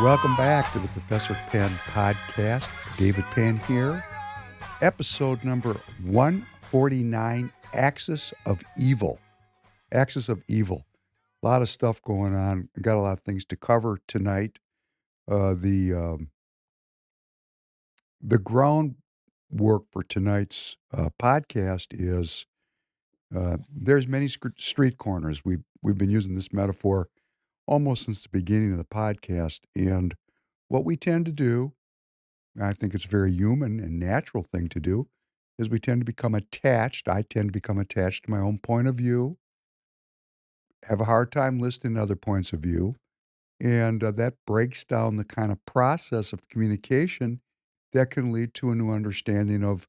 Welcome back to the Professor Penn podcast. David Penn here. Episode number 149, Axis of Evil. Axis of Evil. A lot of stuff going on. Got a lot of things to cover tonight. The groundwork for tonight's podcast is there's many street corners. We've been using this metaphor almost since the beginning of the podcast, and what we tend to do, I think it's a very human and natural thing to do, is we tend to become attached. I tend to become attached to my own point of view, have a hard time listening to other points of view, and that breaks down the kind of process of communication that can lead to a new understanding of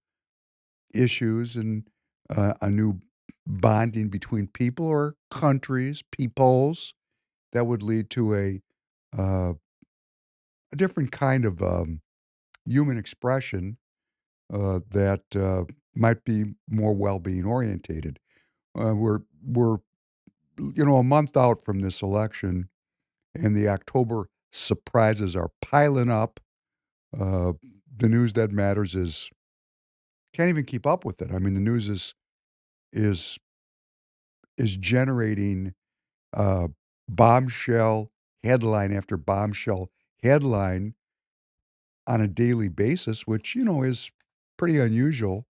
issues and a new bonding between people or countries, peoples, that would lead to a different kind of human expression that might be more well-being orientated. We're a month out from this election, and the October surprises are piling up. The news that matters is can't even keep up with it. I mean, the news is generating bombshell headline after bombshell headline on a daily basis, which is pretty unusual.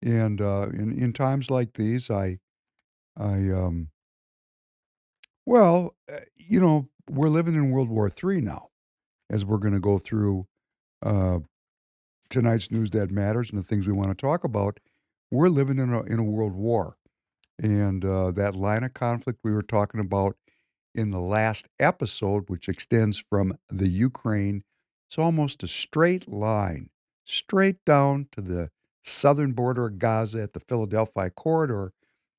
And in times like these, I well, we're living in World War III now, as we're going to go through uh, tonight's news that matters and the things we want to talk about. We're living in a world war, and that line of conflict we were talking about in the last episode, which extends from the Ukraine, it's almost a straight line, straight down to the southern border of Gaza at the Philadelphia corridor.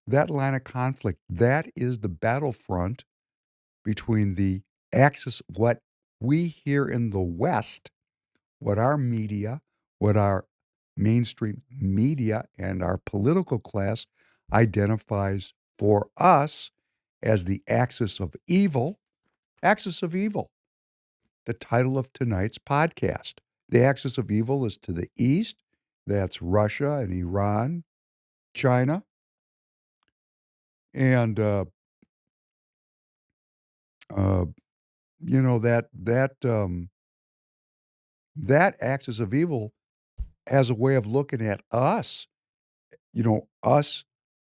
That line of conflict, that is the battlefront between the axis, what we here in the West, what our media, what our mainstream media and our political class identifies for us as the axis of evil. Axis of evil, the title of tonight's podcast. The axis of evil is to the east. That's Russia and Iran, China, and uh, that axis of evil has a way of looking at us. Us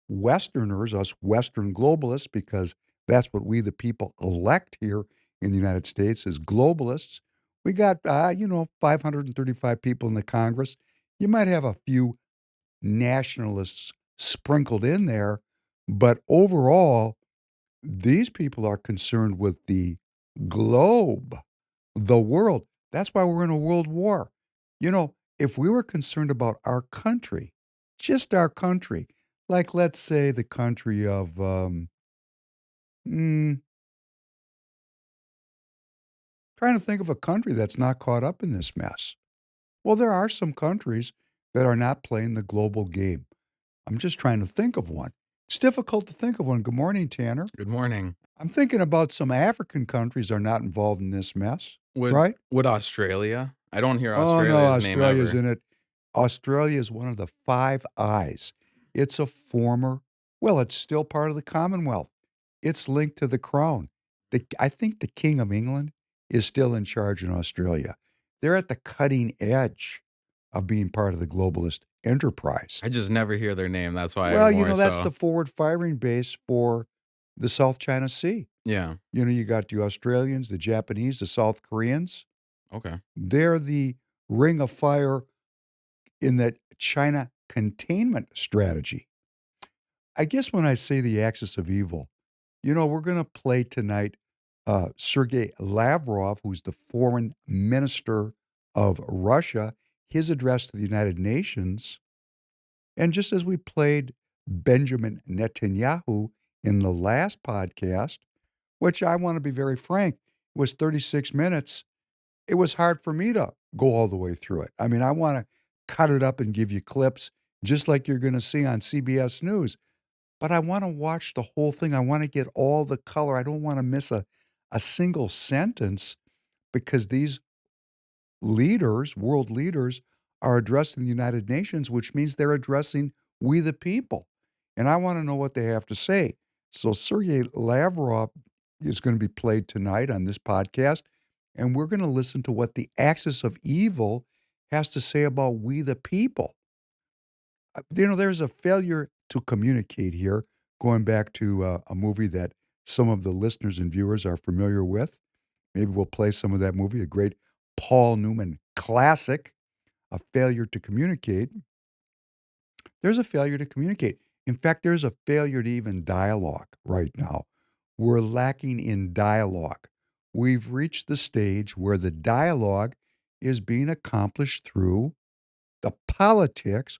Westerners, us Western globalists, because that's what we, the people, elect here in the United States as globalists. We got, 535 people in the Congress. You might have a few nationalists sprinkled in there, but overall, these people are concerned with the globe, the world. That's why we're in a world war. If we were concerned about our country, just our country, like let's say the country of, mm, trying to think of a country that's not caught up in this mess. Well, there are some countries that are not playing the global game. I'm just trying to think of one. It's difficult to think of one. Good morning, Tanner. Good morning. I'm thinking about some African countries are not involved in this mess, Would right? would Australia? I don't hear Oh, no, Australia's name Australia's ever. in it. Australia is one of the Five Eyes. It's a former, well, it's still part of the Commonwealth. It's linked to the crown. I think the King of England is still in charge in Australia. They're at the cutting edge of being part of the globalist enterprise. I just never hear their name. That's why Well, more that's the so. forward firing base for the South China Sea. Yeah. You got the Australians, the Japanese, the South Koreans. Okay. They're the ring of fire in that China containment strategy. I guess when I say the axis of evil, we're going to play tonight Sergei Lavrov, who's the foreign minister of Russia, his address to the United Nations. And just as we played Benjamin Netanyahu in the last podcast, which I want to be very frank, was 36 minutes, it was hard for me to go all the way through it. I mean, I want to cut it up and give you clips just like you're going to see on CBS News, but I want to watch the whole thing. I want to get all the color. I don't want to miss a single sentence. because these leaders, world leaders, are addressing the United Nations, which means they're addressing we the people. And I want to know what they have to say. So Sergei Lavrov is going to be played tonight on this podcast, and we're going to listen to what the axis of evil has to say about we the people. There's a failure to communicate here, going back to a movie that some of the listeners and viewers are familiar with. Maybe we'll play some of that movie, a great Paul Newman classic, A Failure to Communicate. There's a failure to communicate. In fact, there's a failure to even dialogue right now. We're lacking in dialogue. We've reached the stage where the dialogue is being accomplished through the politics,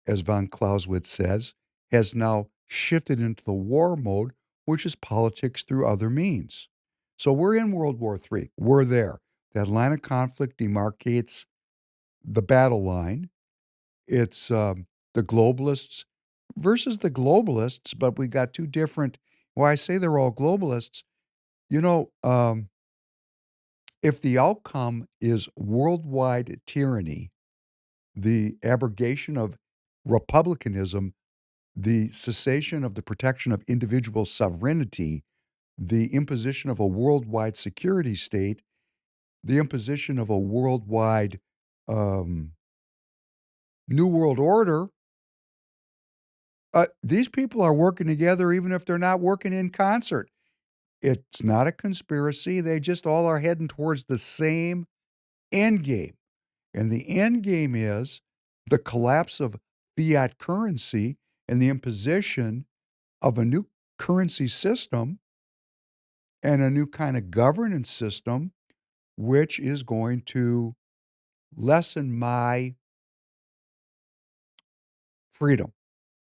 as von Clausewitz says, has now shifted into the war mode, which is politics through other means. So we're in World War III. We're there. That line of conflict demarcates the battle line. It's the globalists versus the globalists, but we got two different. Well, I say they're all globalists. You know, if the outcome is worldwide tyranny, the abrogation of republicanism, the cessation of the protection of individual sovereignty, the imposition of a worldwide security state, the imposition of a worldwide um, new world order, these people are working together even if they're not working in concert. It's not a conspiracy. They just all are heading towards the same end game. And the end game is the collapse of fiat currency and the imposition of a new currency system and a new kind of governance system, which is going to lessen freedom,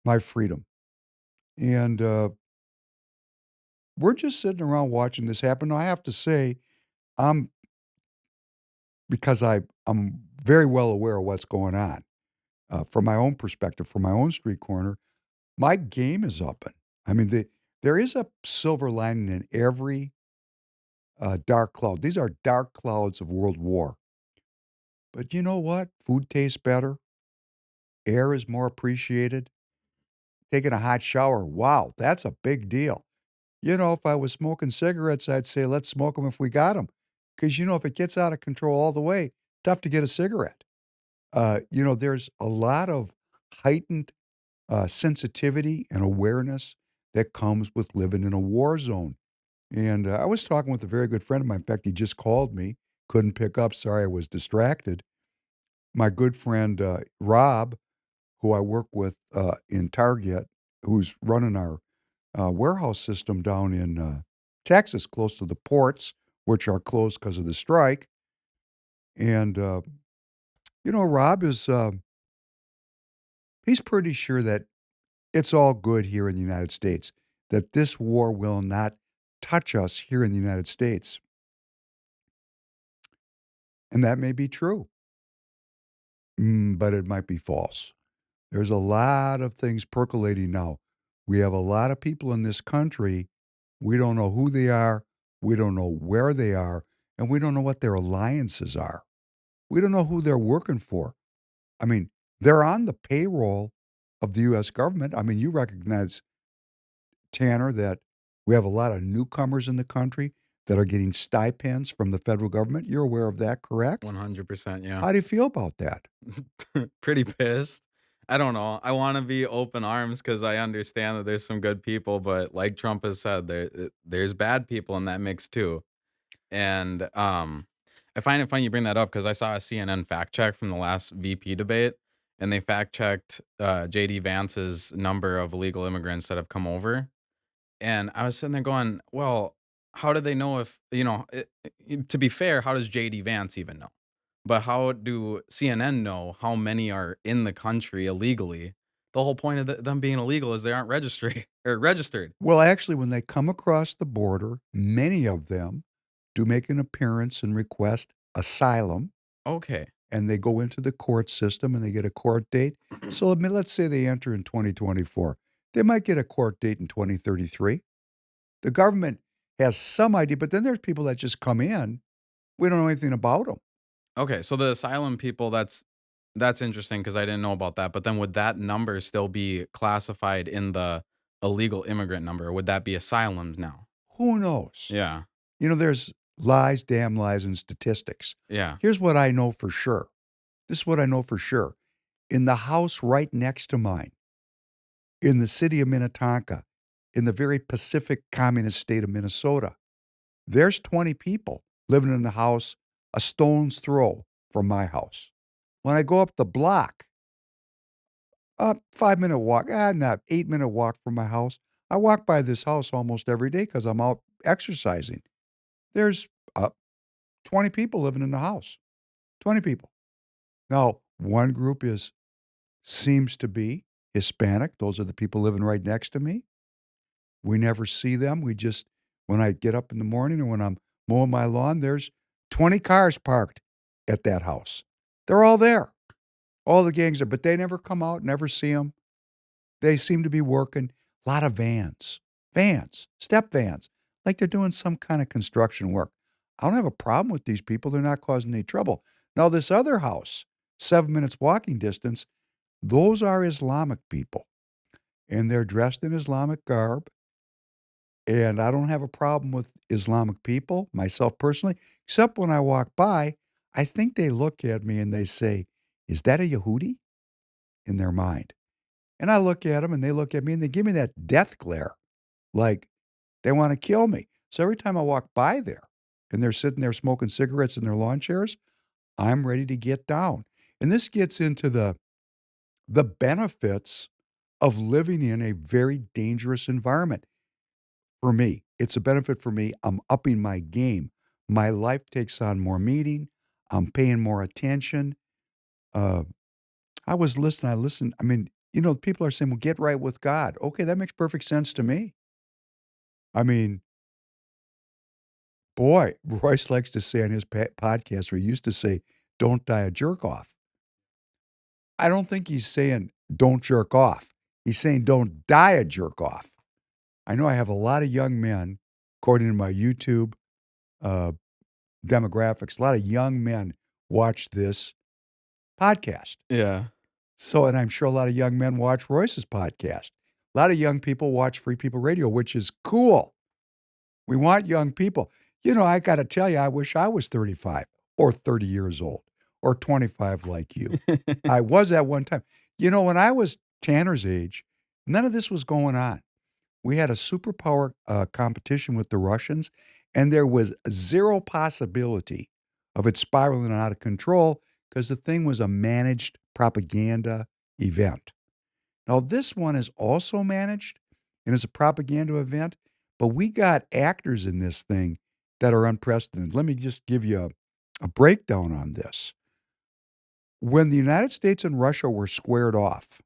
my freedom. And we're just sitting around watching this happen. Now, I have to say, I'm because I'm very well aware of what's going on from my own perspective, from my own street corner. My game is open. I mean, there is a silver lining in every dark cloud. These are dark clouds of world war. But you know what? Food tastes better. Air is more appreciated. Taking a hot shower, wow, that's a big deal. If I was smoking cigarettes, I'd say, let's smoke them if we got them. Because, if it gets out of control all the way, tough to get a cigarette. There's a lot of heightened sensitivity and awareness that comes with living in a war zone. And I was talking with a very good friend of mine. In fact, he just called me, couldn't pick up. Sorry, I was distracted. My good friend, Rob, who I work with in Target, who's running our warehouse system down in Texas, close to the ports, which are closed because of the strike. And, Rob is, he's pretty sure that it's all good here in the United States, that this war will not touch us here in the United States. And that may be true, but it might be false. There's a lot of things percolating now. We have a lot of people in this country. We don't know who they are. We don't know where they are. And we don't know what their alliances are. We don't know who they're working for. I mean, they're on the payroll of the U.S. government. I mean, you recognize, Tanner, that we have a lot of newcomers in the country that are getting stipends from the federal government. You're aware of that, correct? 100%, yeah. How do you feel about that? Pretty pissed. I don't know. I want to be open arms because I understand that there's some good people, but like Trump has said, there's bad people in that mix too. And I find it funny you bring that up because I saw a CNN fact check from the last VP debate, and they fact checked JD Vance's number of illegal immigrants that have come over. And I was sitting there going, well, how do they know if, to be fair, how does JD Vance even know? But how do CNN know how many are in the country illegally? The whole point of them being illegal is they aren't registered or registered. Well, actually, when they come across the border, many of them do make an appearance and request asylum, Okay. and they go into the court system and they get a court date. So let's say they enter in 2024. They might get a court date in 2033. The government has some idea, but then there's people that just come in We don't know anything about them. Okay, so the asylum people, that's interesting because I didn't know about that. But then would that number still be classified in the illegal immigrant number? Would that be asylums now? Who knows? Yeah. There's lies, damn lies, and statistics. Yeah. Here's what I know for sure. This is what I know for sure. In the house right next to mine, in the city of Minnetonka, in the very Pacific communist state of Minnesota, there's 20 people living in the house a stone's throw from my house. When I go up the block, a 5-minute walk, not 8-minute walk from my house, I walk by this house almost every day because I'm out exercising. There's 20 people living in the house. 20 people. Now, one group seems to be Hispanic. Those are the people living right next to me. We never see them. We just, when I get up in the morning or when I'm mowing my lawn, there's 20 cars parked at that house. They're all there. All the gangs are, but they never come out, never see them. They seem to be working. A lot of vans, step vans, like they're doing some kind of construction work. I don't have a problem with these people. They're not causing any trouble. Now, this other house, 7 minutes walking distance, those are Islamic people, and they're dressed in Islamic garb. And I don't have a problem with Islamic people, myself personally, except when I walk by, I think they look at me and they say, "Is that a Yehudi?" in their mind. And I look at them and they look at me and they give me that death glare, like they want to kill me. So every time I walk by there and they're sitting there smoking cigarettes in their lawn chairs, I'm ready to get down. And this gets into the benefits of living in a very dangerous environment. For me, it's a benefit for me. I'm upping my game. My life takes on more meaning. I'm paying more attention. Uh, I was listening. I listened. I mean, people are saying, well, get right with God. Okay, that makes perfect sense to me. I mean, boy, Royce likes to say on his podcast, where he used to say, don't die a jerk off. I don't think he's saying don't jerk off. He's saying don't die a jerk off. I know I have a lot of young men, according to my YouTube uh, demographics, a lot of young men watch this podcast. Yeah. So, and I'm sure a lot of young men watch Royce's podcast. A lot of young people watch Free People Radio, which is cool. We want young people. I got to tell you, I wish I was 35 or 30 years old or 25 like you. I was at one time. When I was Tanner's age, none of this was going on. We had a superpower competition with the Russians, and there was zero possibility of it spiraling out of control because the thing was a managed propaganda event. Now, this one is also managed and is a propaganda event, but we got actors in this thing that are unprecedented. Let me just give you a breakdown on this. When the United States and Russia were squared off,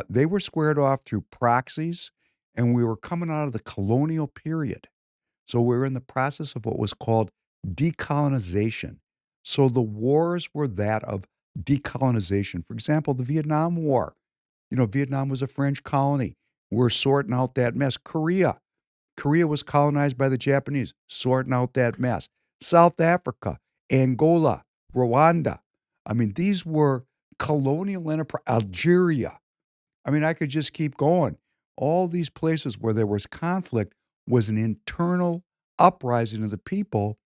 they were squared off through proxies, and we were coming out of the colonial period. So we were in the process of what was called decolonization. So the wars were that of decolonization. For example, the Vietnam War. Vietnam was a French colony. We're sorting out that mess. Korea was colonized by the Japanese, sorting out that mess. South Africa, Angola, Rwanda. I mean, these were colonial enterprise. Algeria. I mean, I could just keep going. All these places where there was conflict was an internal uprising of the people,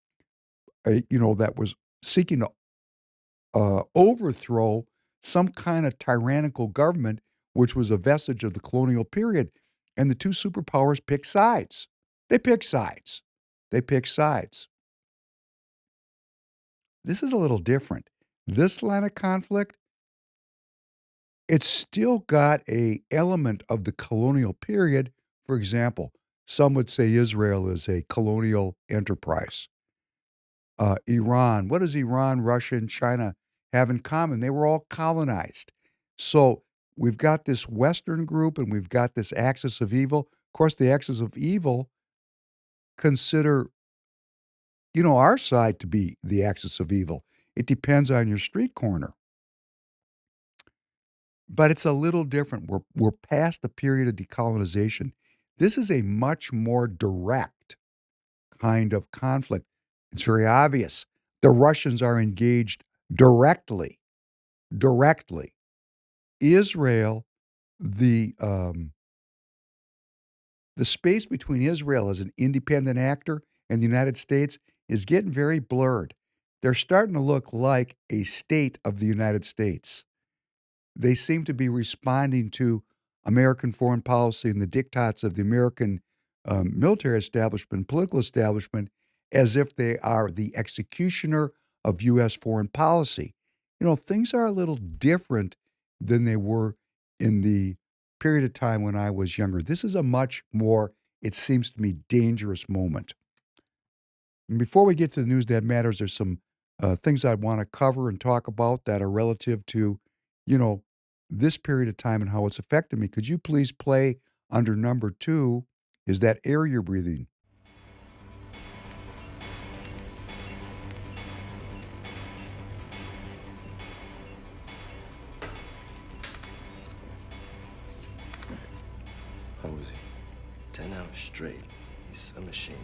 that was seeking to overthrow some kind of tyrannical government, which was a vestige of the colonial period. And the two superpowers pick sides. They pick sides. They pick sides. This is a little different. This line of conflict, it's still got a element of the colonial period. For example, some would say Israel is a colonial enterprise. Iran, what does Iran, Russia, and China have in common? They were all colonized. So we've got this Western group and we've got this axis of evil. Of course, the axis of evil consider, our side to be the axis of evil. It depends on your street corner. But it's a little different. We're past the period of decolonization. This is a much more direct kind of conflict. It's very obvious. The Russians are engaged directly. Directly. Israel, the um, the space between Israel as an independent actor and the United States is getting very blurred. They're starting to look like a state of the United States. They seem to be responding to American foreign policy and the diktats of the American military establishment, political establishment, as if they are the executioner of U.S. foreign policy. You know, things are a little different than they were in the period of time when I was younger. This is a much more, it seems to me, dangerous moment. And before we get to the news that matters, there's some things I want to cover and talk about that are relative to, you know, this period of time and how it's affected me. Could you please play under number 2? Is that air you're breathing? How was he? 10 hours straight. He's a machine.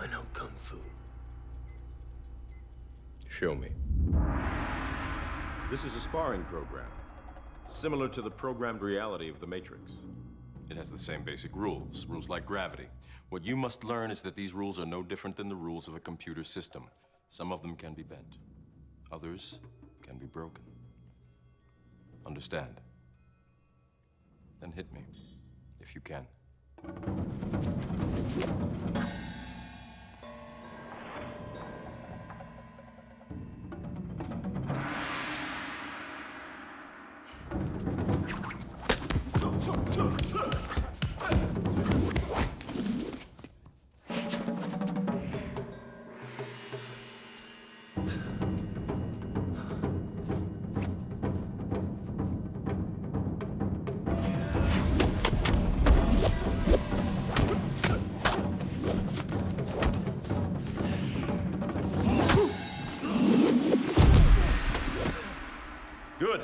I know Kung Fu. Show me. This is a sparring program, similar to the programmed reality of the Matrix. It has the same basic rules, rules like gravity. What you must learn is that these rules are no different than the rules of a computer system. Some of them can be bent. Others can be broken. Understand? Then hit me, if you can. Good.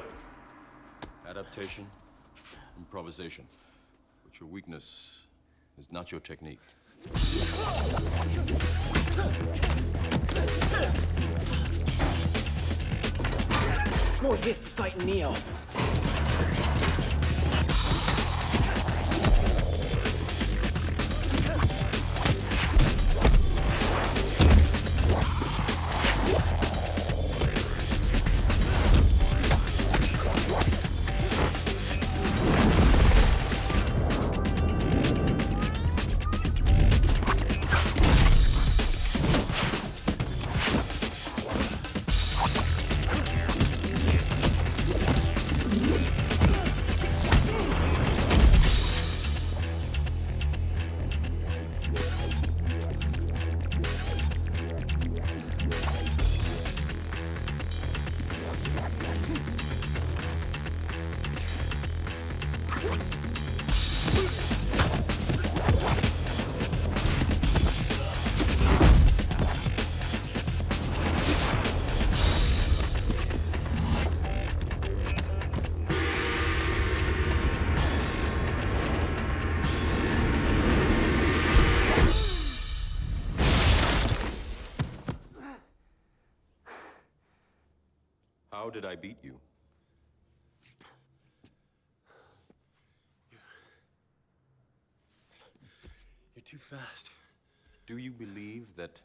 Adaptation, improvisation. But your weakness is not your technique. Morpheus is fighting Neo. How did I beat you? You're too fast. Do you believe that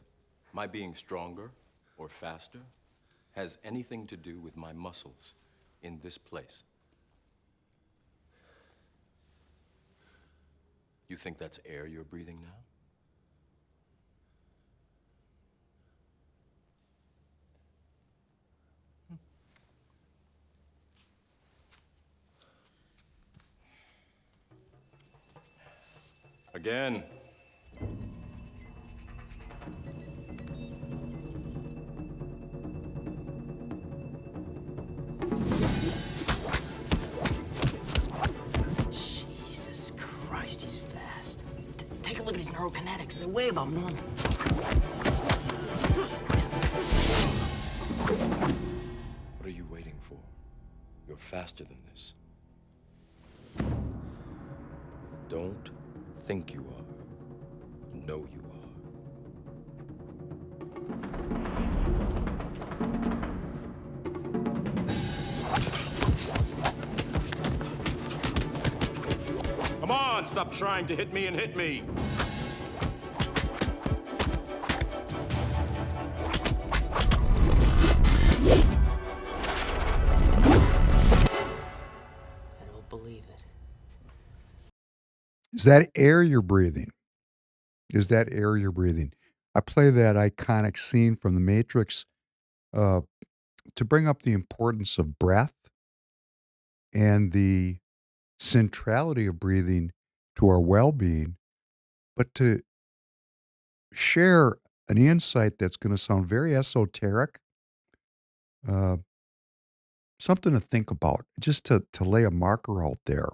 my being stronger or faster has anything to do with my muscles in this place? You think that's air you're breathing now? Again. Jesus Christ, he's fast. Take a look at his neurokinetics. They're way above normal. What are you waiting for? faster than this. Don't think you are. Know you are. Come on, stop trying to hit me and hit me. I don't believe it. Is that air you're breathing? Is that air you're breathing? I play that iconic scene from The Matrix uh, to bring up the importance of breath and the centrality of breathing to our well being, but to share an insight that's going to sound very esoteric, uh, something to think about, just to lay a marker out there.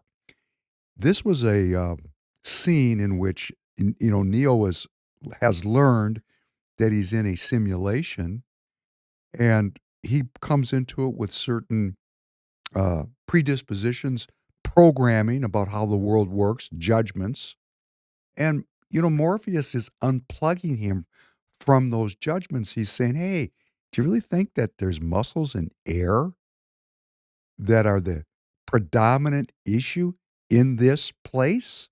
This was a scene in which Neo has learned that he's in a simulation, and he comes into it with certain predispositions, programming about how the world works, judgments, and Morpheus is unplugging him from those judgments. He's saying, "Hey, do you really think that there's muscles and air that are the predominant issue in this place?"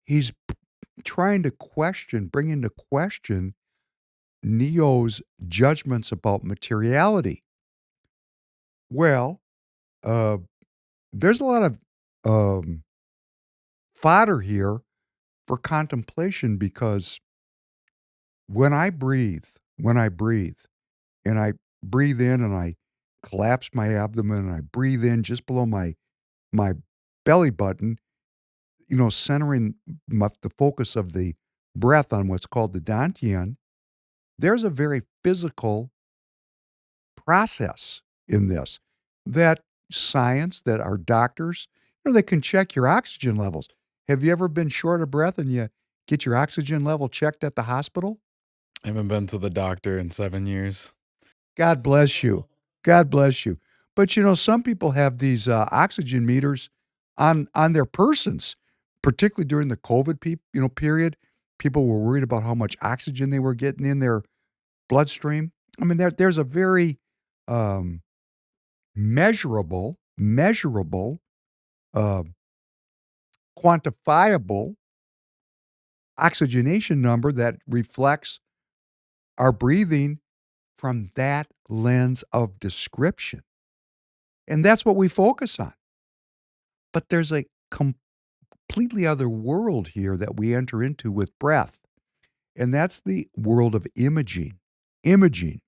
He's trying to bring into question Neo's judgments about materiality. Well, uh, there's a lot of um, fodder here for contemplation because when I breathe, and I breathe in and I collapse my abdomen and I breathe in just below my belly button, centering the focus of the breath on what's called the dantian, there's a very physical process in this that science, that our doctors, they can check your oxygen levels. Have you ever been short of breath and you get your oxygen level checked at the hospital? I haven't been to the doctor in 7 years. God bless you. God bless you. But some people have these oxygen meters on their persons, particularly during the COVID period. People were worried about how much oxygen they were getting in their bloodstream. I mean, there's a very um, measurable, uh, quantifiable oxygenation number that reflects our breathing from that lens of description. And that's what we focus on. But there's a completely other world here that we enter into with breath. And that's the world of imaging. Imaging.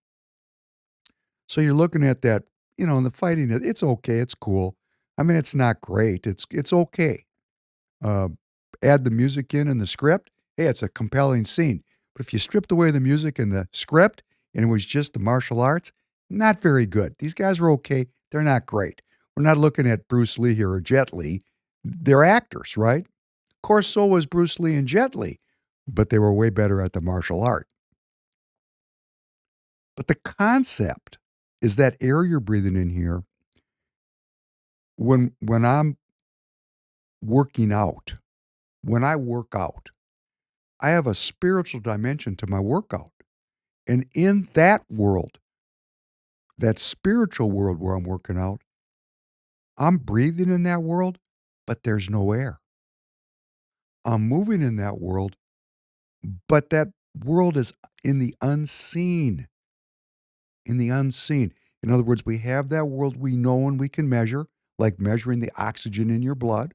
So you're looking at that, and the fighting, it's okay, it's cool. I mean, it's not great. It's okay. Uh, add the music in and the script. Hey, it's a compelling scene. But if you stripped away the music and the script and it was just the martial arts, not very good. These guys are okay. They're not great. We're not looking at Bruce Lee here or Jet Li. They're actors, right? Of course, so was Bruce Lee and Jet Li, but they were way better at the martial art. But the concept is that air you're breathing in here, when I'm working out, when I work out, I have a spiritual dimension to my workout. And in that world, that spiritual world where I'm working out, I'm breathing in that world, but there's no air. I'm moving in that world, but that world is in the unseen. In the unseen. In other words, we have that world we know and we can measure, like measuring the oxygen in your blood.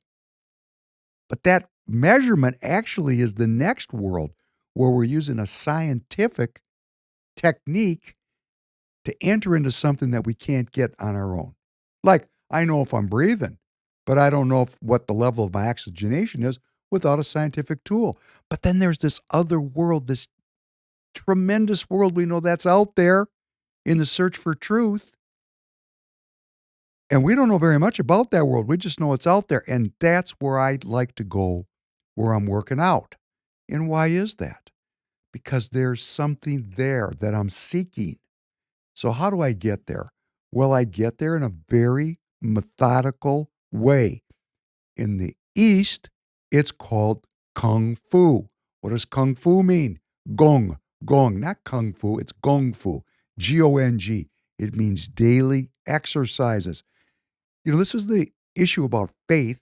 But that measurement actually is the next world where we're using a scientific technique to enter into something that we can't get on our own. Like, I know if I'm breathing, but I don't know what the level of my oxygenation is without a scientific tool. But then there's this other world, this tremendous world we know that's out there in the search for truth. And we don't know very much about that world. We just know it's out there. And that's where I'd like to go, where I'm working out. And why is that? Because there's something there that I'm seeking. So how do I get there? Well, I get there in a very methodical way. In the East, it's called Kung Fu. What does Kung Fu mean? Gong, gong, not Kung Fu, it's Gong Fu, Gong. It means daily exercises. This is the issue about faith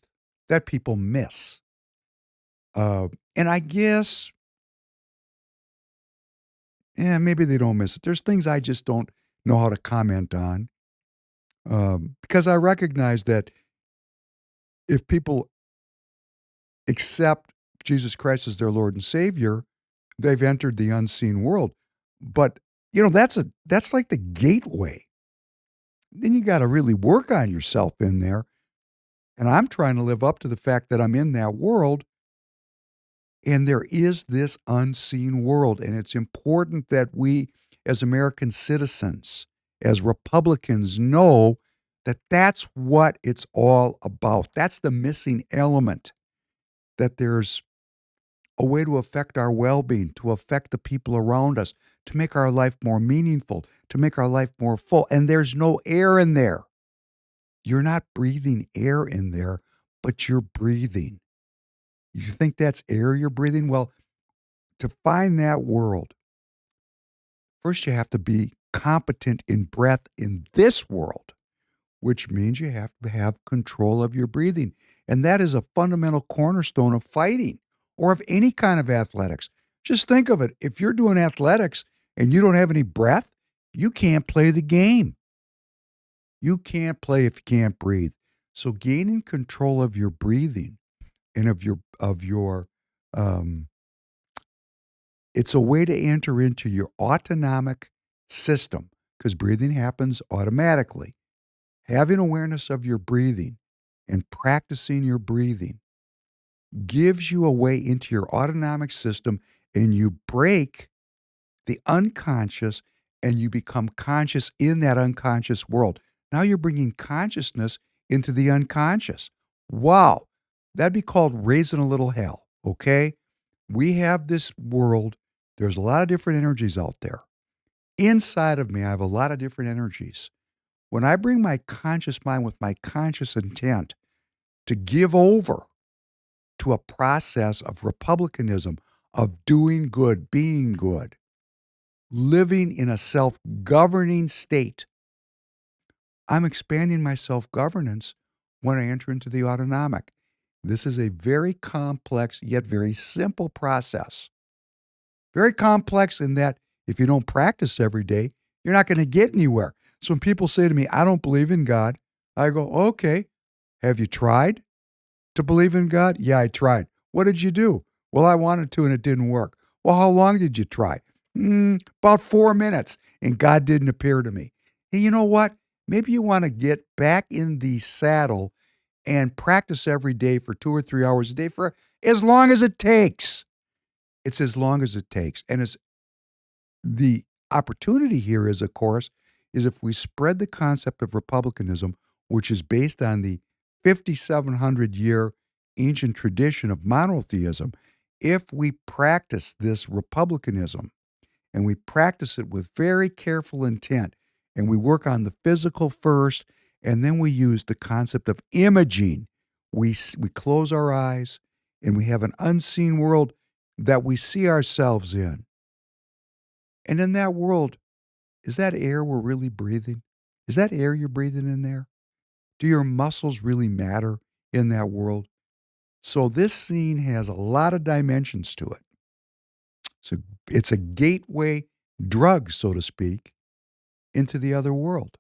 that people miss. And I guess, maybe they don't miss it. There's things I just don't know how to comment on because I recognize that if people accept Jesus Christ as their Lord and Savior, they've entered the unseen world. But that's like the gateway. Then you got to really work on yourself in there. And I'm trying to live up to the fact that I'm in that world. And there is this unseen world. And it's important that we, as American citizens, as Republicans, know that that's what it's all about. That's the missing element, that there's a way to affect our well-being, to affect the people around us, to make our life more meaningful, to make our life more full. And there's no air in there. You're not breathing air in there, but you're breathing. You think that's air you're breathing? Well, to find that world, first you have to be competent in breath in this world, which means you have to have control of your breathing. And that is a fundamental cornerstone of fighting or of any kind of athletics. Just think of it. If you're doing athletics and you don't have any breath, you can't play the game. You can't play if you can't breathe. So gaining control of your breathing and it's a way to enter into your autonomic system because breathing happens automatically. Having awareness of your breathing and practicing your breathing gives you a way into your autonomic system, and you break the unconscious and you become conscious in that unconscious world. Now you're bringing consciousness into the unconscious. Wow. That'd be called raising a little hell, okay? We have this world. There's a lot of different energies out there. Inside of me, I have a lot of different energies. When I bring my conscious mind with my conscious intent to give over to a process of republicanism, of doing good, being good, living in a self-governing state, I'm expanding my self-governance when I enter into the autonomic. This is a very complex yet very simple process. Very complex in that if you don't practice every day, you're not going to get anywhere. So when people say to me, I don't believe in God, I go, okay, have you tried to believe in God? Yeah, I tried. What did you do? Well, I wanted to and it didn't work. Well, how long did you try? About 4 minutes, and God didn't appear to me. And you know what? Maybe you want to get back in the saddle and practice every day for 2 or 3 hours a day for as long as it takes. It's as long as it takes. And it's the opportunity here is, of course, is if we spread the concept of republicanism, which is based on the 5,700-year ancient tradition of monotheism, if we practice this republicanism and we practice it with very careful intent and we work on the physical first and then we use the concept of imaging, we close our eyes and we have an unseen world that we see ourselves in. And in that world, is that air we're really breathing? Is that air you're breathing in there? Do your muscles really matter in that world? So this scene has a lot of dimensions to it. So it's a gateway drug, so to speak, into the other world.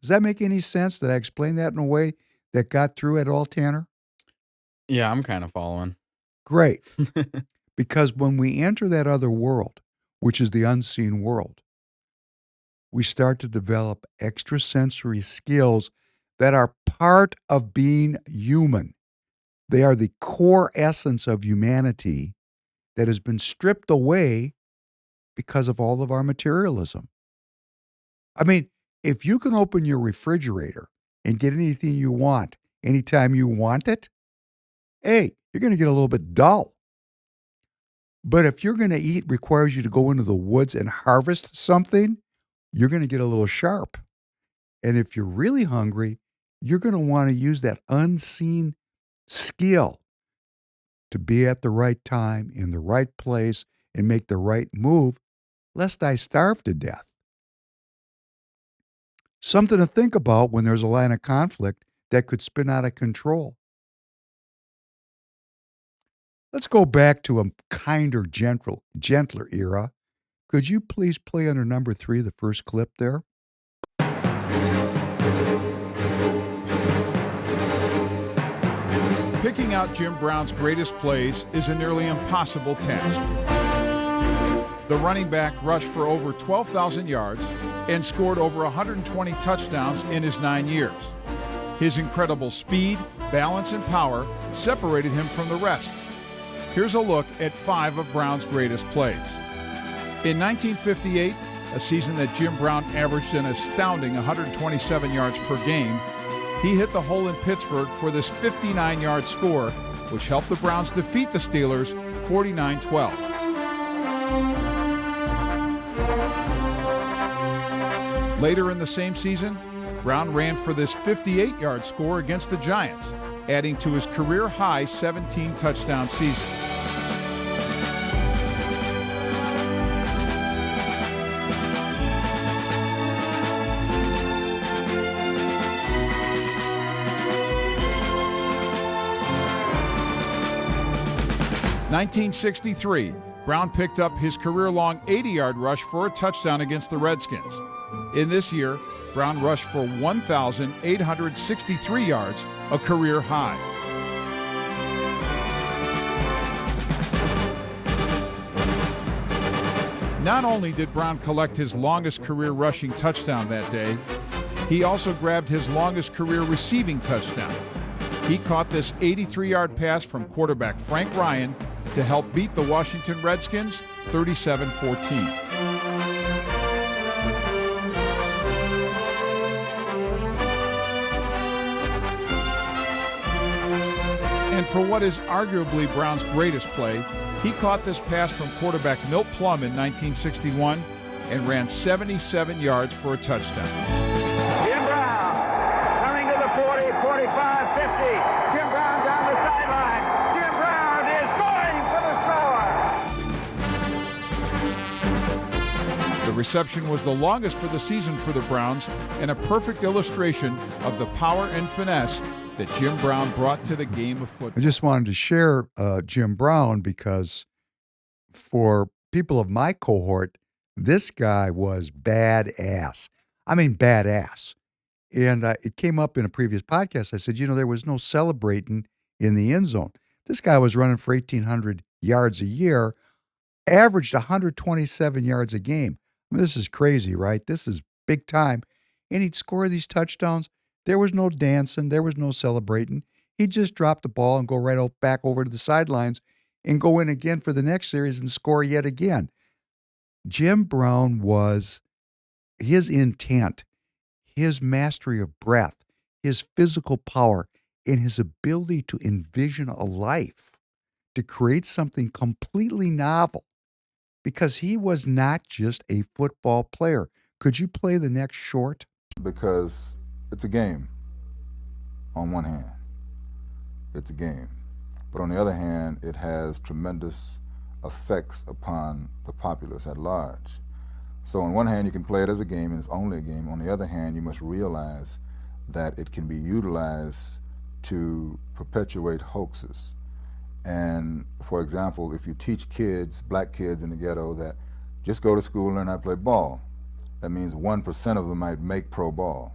Does that make any sense? Did I explain that in a way that got through at all, Tanner? Yeah, I'm kind of following. Great. Because when we enter that other world, which is the unseen world, we start to develop extrasensory skills that are part of being human. They are the core essence of humanity that has been stripped away because of all of our materialism. I mean, if you can open your refrigerator and get anything you want anytime you want it, hey, you're going to get a little bit dull. But if you're going to eat requires you to go into the woods and harvest something, you're going to get a little sharp. And if you're really hungry, you're going to want to use that unseen skill to be at the right time, in the right place, and make the right move, lest I starve to death. Something to think about when there's a line of conflict that could spin out of control. Let's go back to a kinder, gentler era. Could you please play under number 3, the first clip there? Picking out Jim Brown's greatest plays is a nearly impossible task. The running back rushed for over 12,000 yards and scored over 120 touchdowns in his 9 years. His incredible speed, balance, and power separated him from the rest. Here's a look at 5 of Brown's greatest plays. In 1958, a season that Jim Brown averaged an astounding 127 yards per game, he hit the hole in Pittsburgh for this 59-yard score, which helped the Browns defeat the Steelers 49-12. Later in the same season, Brown ran for this 58-yard score against the Giants, adding to his career-high 17-touchdown season. In 1963, Brown picked up his career-long 80-yard rush for a touchdown against the Redskins. In this year, Brown rushed for 1,863 yards, a career high. Not only did Brown collect his longest career rushing touchdown that day, he also grabbed his longest career receiving touchdown. He caught this 83-yard pass from quarterback Frank Ryan to help beat the Washington Redskins 37-14. And for what is arguably Brown's greatest play, he caught this pass from quarterback Milt Plum in 1961 and ran 77 yards for a touchdown. Jim Brown coming to the 40, 45, 50. Jim Brown down the sideline. Jim Brown is going for the score. The reception was the longest for the season for the Browns and a perfect illustration of the power and finesse that Jim Brown brought to the game of football. I just wanted to share Jim Brown because for people of my cohort, this guy was badass. I mean, badass. And it came up in a previous podcast. I said, there was no celebrating in the end zone. This guy was running for 1,800 yards a year, averaged 127 yards a game. I mean, this is crazy, right? This is big time. And he'd score these touchdowns. There was no dancing. There was no celebrating. He'd just drop the ball and go right back over to the sidelines and go in again for the next series and score yet again. Jim Brown was his intent, his mastery of breath, his physical power, and his ability to envision a life, to create something completely novel, because he was not just a football player. Could you play the next short? Because it's a game, on one hand. It's a game. But on the other hand, it has tremendous effects upon the populace at large. So on one hand, you can play it as a game, and it's only a game. On the other hand, you must realize that it can be utilized to perpetuate hoaxes. And for example, if you teach kids, black kids in the ghetto, that just go to school and learn how to play ball, that means 1% of them might make pro ball.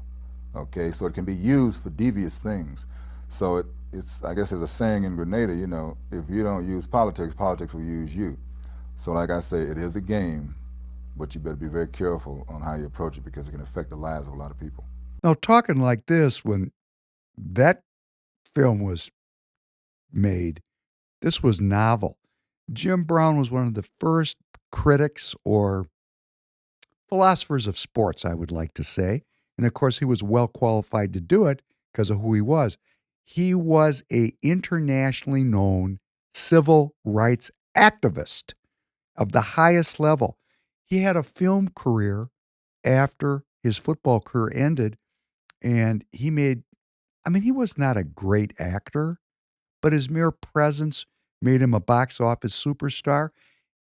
Okay, so it can be used for devious things. So it's I guess there's a saying in Grenada, if you don't use politics, politics will use you. So like I say, it is a game, but you better be very careful on how you approach it because it can affect the lives of a lot of people. Now, talking like this, when that film was made, this was novel. Jim Brown was one of the first critics or philosophers of sports, I would like to say. And of course, he was well qualified to do it because of who he was. He was an internationally known civil rights activist of the highest level. He had a film career after his football career ended And he made, I mean, he was not a great actor, but his mere presence made him a box office superstar.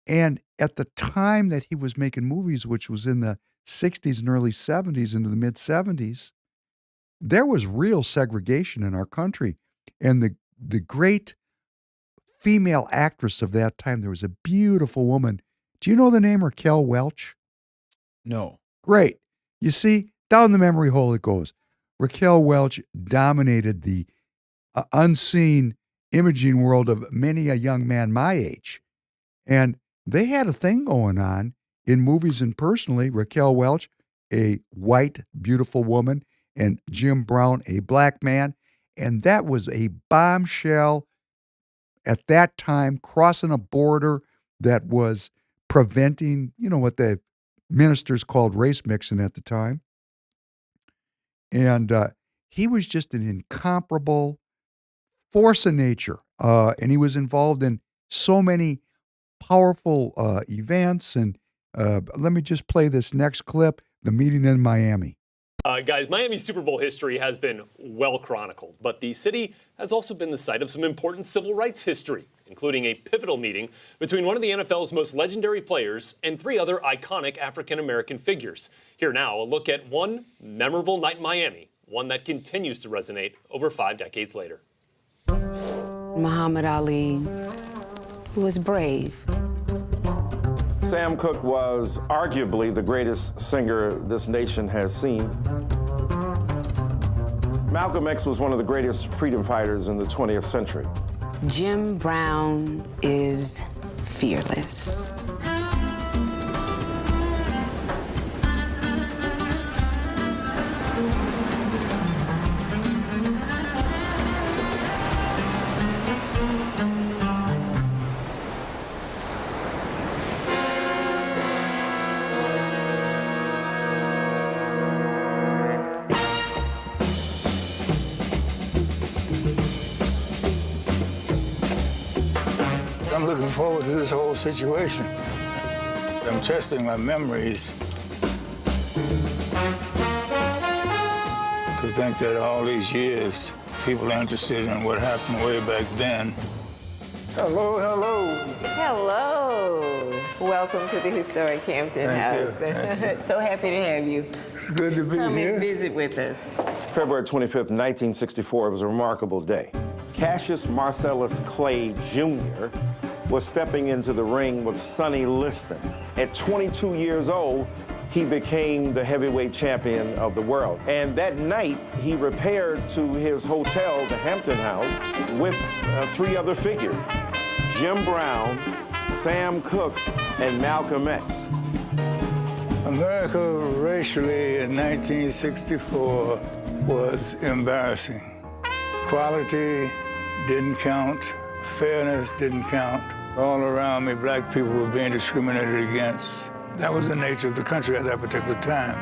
And at the time that he was making movies, which was in the 60s and early 70s into the mid 70s, there was real segregation in our country. And the great female actress of that time, there was a beautiful woman. Do you know the name Raquel Welch? No. Great. You see, down the memory hole it goes. Raquel Welch dominated the unseen imaging world of many a young man my age. And they had a thing going on in movies and personally. Raquel Welch, a white, beautiful woman, and Jim Brown, a black man. And that was a bombshell at that time, crossing a border that was preventing, you know, what the ministers called race mixing at the time. And he was just an incomparable force of nature. And he was involved in so many powerful events. And let me just play this next clip, the meeting in Miami. Guys, Miami's Super Bowl history has been well chronicled, but the city has also been the site of some important civil rights history, including a pivotal meeting between one of the NFL's most legendary players and 3 other iconic African-American figures. Here now, a look at one memorable night in Miami, one that continues to resonate over 5 decades later. Muhammad Ali was brave. Sam Cooke was arguably the greatest singer this nation has seen. Malcolm X was one of the greatest freedom fighters in the 20th century. Jim Brown is fearless. I'm looking forward to this whole situation. I'm testing my memories. To think that all these years, people are interested in what happened way back then. Hello, hello. Hello. Welcome to the historic Hampton House. So happy to have you. It's good to be Come here. and visit with us. February 25th, 1964 was a remarkable day. Cassius Marcellus Clay Jr. was stepping into the ring with Sonny Liston. At 22 years old, he became the heavyweight champion of the world. And that night, he repaired to his hotel, the Hampton House, with 3 other figures, Jim Brown, Sam Cooke, and Malcolm X. America racially in 1964 was embarrassing. Quality didn't count, fairness didn't count. All around me, black people were being discriminated against. That was the nature of the country at that particular time.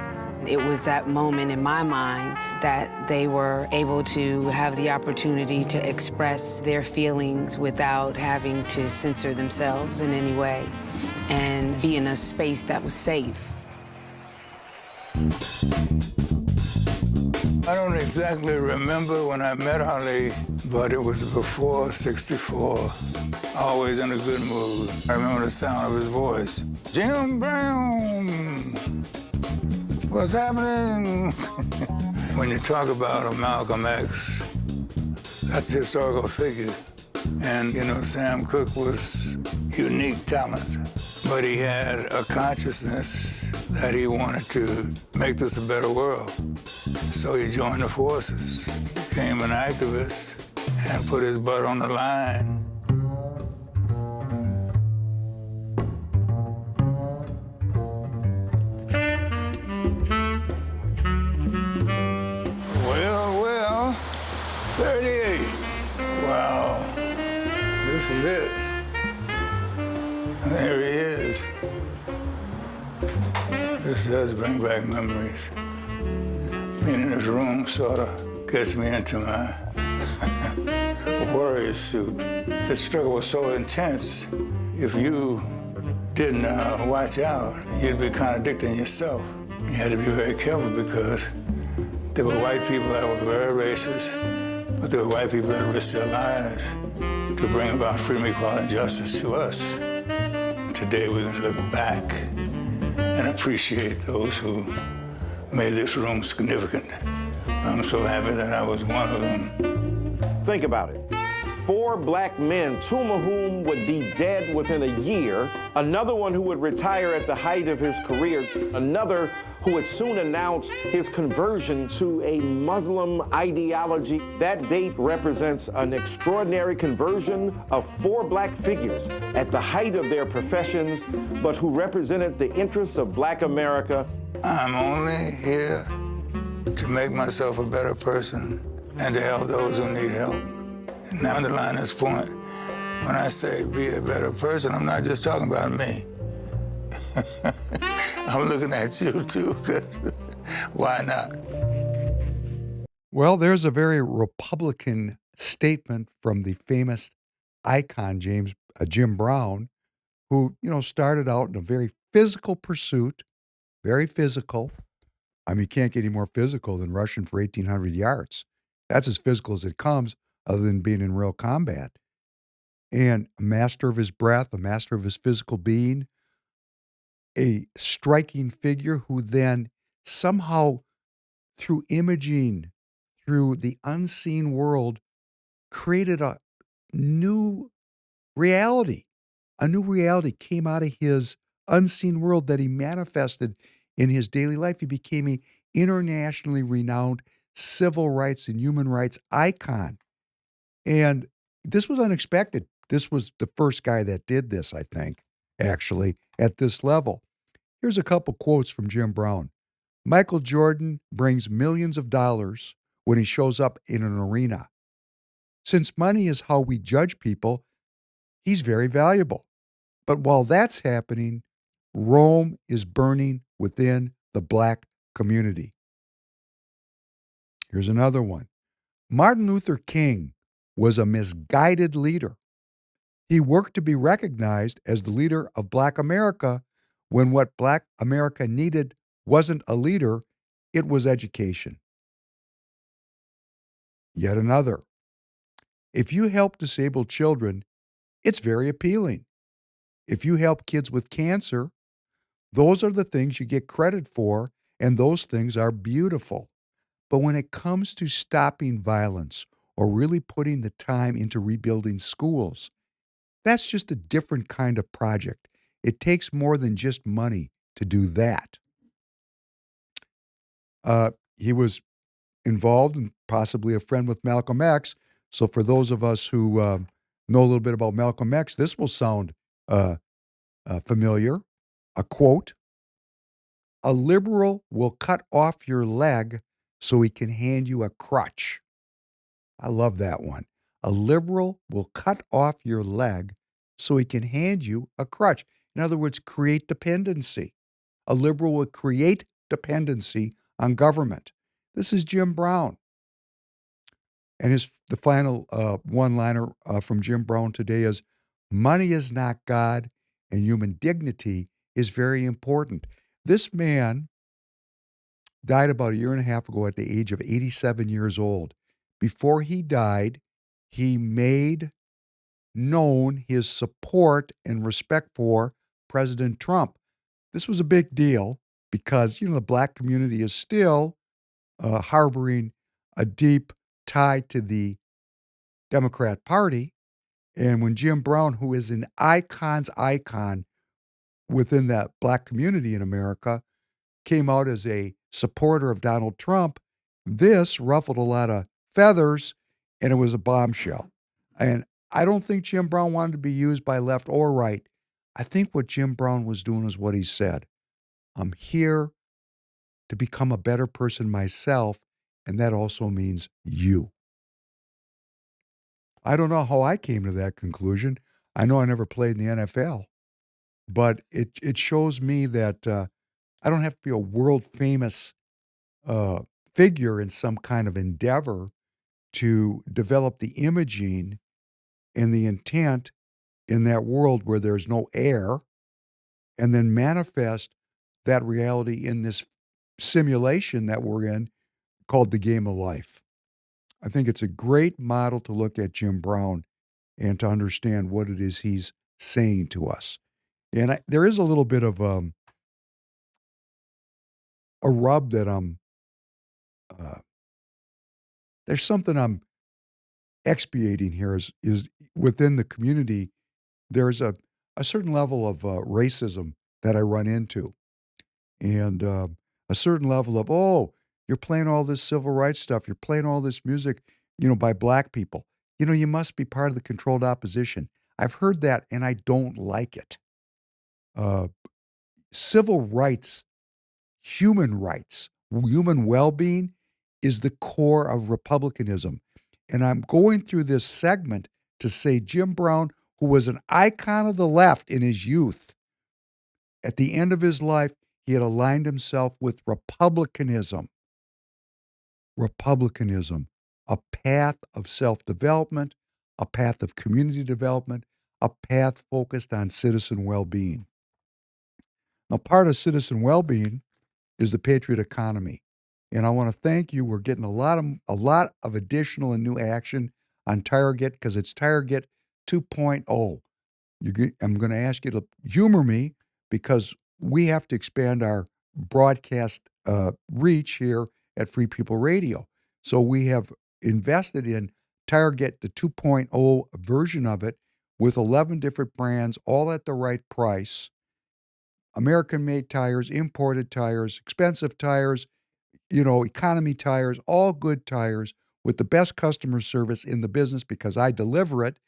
It was that moment in my mind that they were able to have the opportunity to express their feelings without having to censor themselves in any way and be in a space that was safe. I don't exactly remember when I met Ali, but it was before '64. Always in a good mood. I remember the sound of his voice. Jim Brown, what's happening? When you talk about a Malcolm X, that's a historical figure. And, you know, Sam Cooke was unique talent, but he had a consciousness that he wanted to make this a better world. So he joined the forces, became an activist, and put his butt on the line. Well, 38. Wow, this is it. There he is. This does bring back memories. Being in this room sort of gets me into my warrior suit. The struggle was so intense, if you didn't watch out, you'd be contradicting yourself. You had to be very careful because There were white people that were very racist, but there were white people that risked their lives to bring about freedom, equality, and justice to us. Today we're going to look back and appreciate those who made this room significant. I'm so happy that I was one of them. Think about it. 4 black men, 2 of whom would be dead within a year, another one who would retire at the height of his career, another who would soon announce his conversion to a Muslim ideology. That date represents an extraordinary conversion of 4 black figures at the height of their professions, but who represented the interests of black America. I'm only here to make myself a better person and to help those who need help. And to underline this point, when I say be a better person, I'm not just talking about me. I'm looking at you too, 'cause why not? Well, there's a very Republican statement from the famous icon Jim Brown, who, started out in a very physical pursuit, very physical. I mean, you can't get any more physical than rushing for 1,800 yards. That's as physical as it comes, other than being in real combat. And a master of his breath, a master of his physical being, a striking figure who then somehow, through imaging, through the unseen world, created a new reality. A new reality came out of his unseen world that he manifested in his daily life. He became an internationally renowned civil rights and human rights icon. And this was unexpected. This was the first guy that did this, I think, actually, at this level. Here's a couple quotes from Jim Brown. Michael Jordan brings millions of dollars when he shows up in an arena. Since money is how we judge people, he's very valuable. But while that's happening, Rome is burning within the black community. Here's another one. Martin Luther King was a misguided leader. He worked to be recognized as the leader of black America when what black America needed wasn't a leader, it was education. Yet another. If you help disabled children, it's very appealing. If you help kids with cancer, those are the things you get credit for, and those things are beautiful. But when it comes to stopping violence or really putting the time into rebuilding schools, that's just a different kind of project. It takes more than just money to do that. He was involved and possibly a friend with Malcolm X. So for those of us who know a little bit about Malcolm X, this will sound familiar. A quote, "A liberal will cut off your leg so he can hand you a crutch." I love that one. A liberal will cut off your leg so he can hand you a crutch. In other words, create dependency. A liberal will create dependency on government. This is Jim Brown. And the final one-liner from Jim Brown today is, money is not God, and human dignity is very important. This man died about a year and a half ago at the age of 87 years old. Before he died, he made known his support and respect for President Trump. This was a big deal because, the black community is still harboring a deep tie to the Democrat Party. And when Jim Brown, who is an icon's icon within that black community in America, came out as a supporter of Donald Trump, this ruffled a lot of feathers, and it was a bombshell. And I don't think Jim Brown wanted to be used by left or right. I think what Jim Brown was doing is what he said. I'm here to become a better person myself, and that also means you. I don't know how I came to that conclusion. I know I never played in the NFL, but it shows me that I don't have to be a world famous figure in some kind of endeavor to develop the imaging and the intent in that world where there's no air, and then manifest that reality in this simulation that we're in called The Game of Life. I think it's a great model to look at Jim Brown and to understand what it is he's saying to us. And there is a little bit of a rub that uh, there's something I'm expiating here is within the community. There's a certain level of racism that I run into, and a certain level of, oh, you're playing all this civil rights stuff, you're playing all this music, by black people. You must be part of the controlled opposition. I've heard that, and I don't like it. Uh, Civil rights, human rights, human well-being is the core of republicanism. And I'm going through this segment to say Jim Brown, who was an icon of the left in his youth, at the end of his life, he had aligned himself with republicanism. Republicanism, a path of self-development, a path of community development, a path focused on citizen well-being. Now, part of citizen well-being is the patriot economy. And I want to thank you. We're getting a lot of additional and new action on Target because it's Target 2.0. I'm going to ask you to humor me because we have to expand our broadcast reach here at Free People Radio. So we have invested in Target, the 2.0 version of it, with 11 different brands, all at the right price. American-made tires, imported tires, expensive tires, economy tires, all good tires with the best customer service in the business because I deliver it.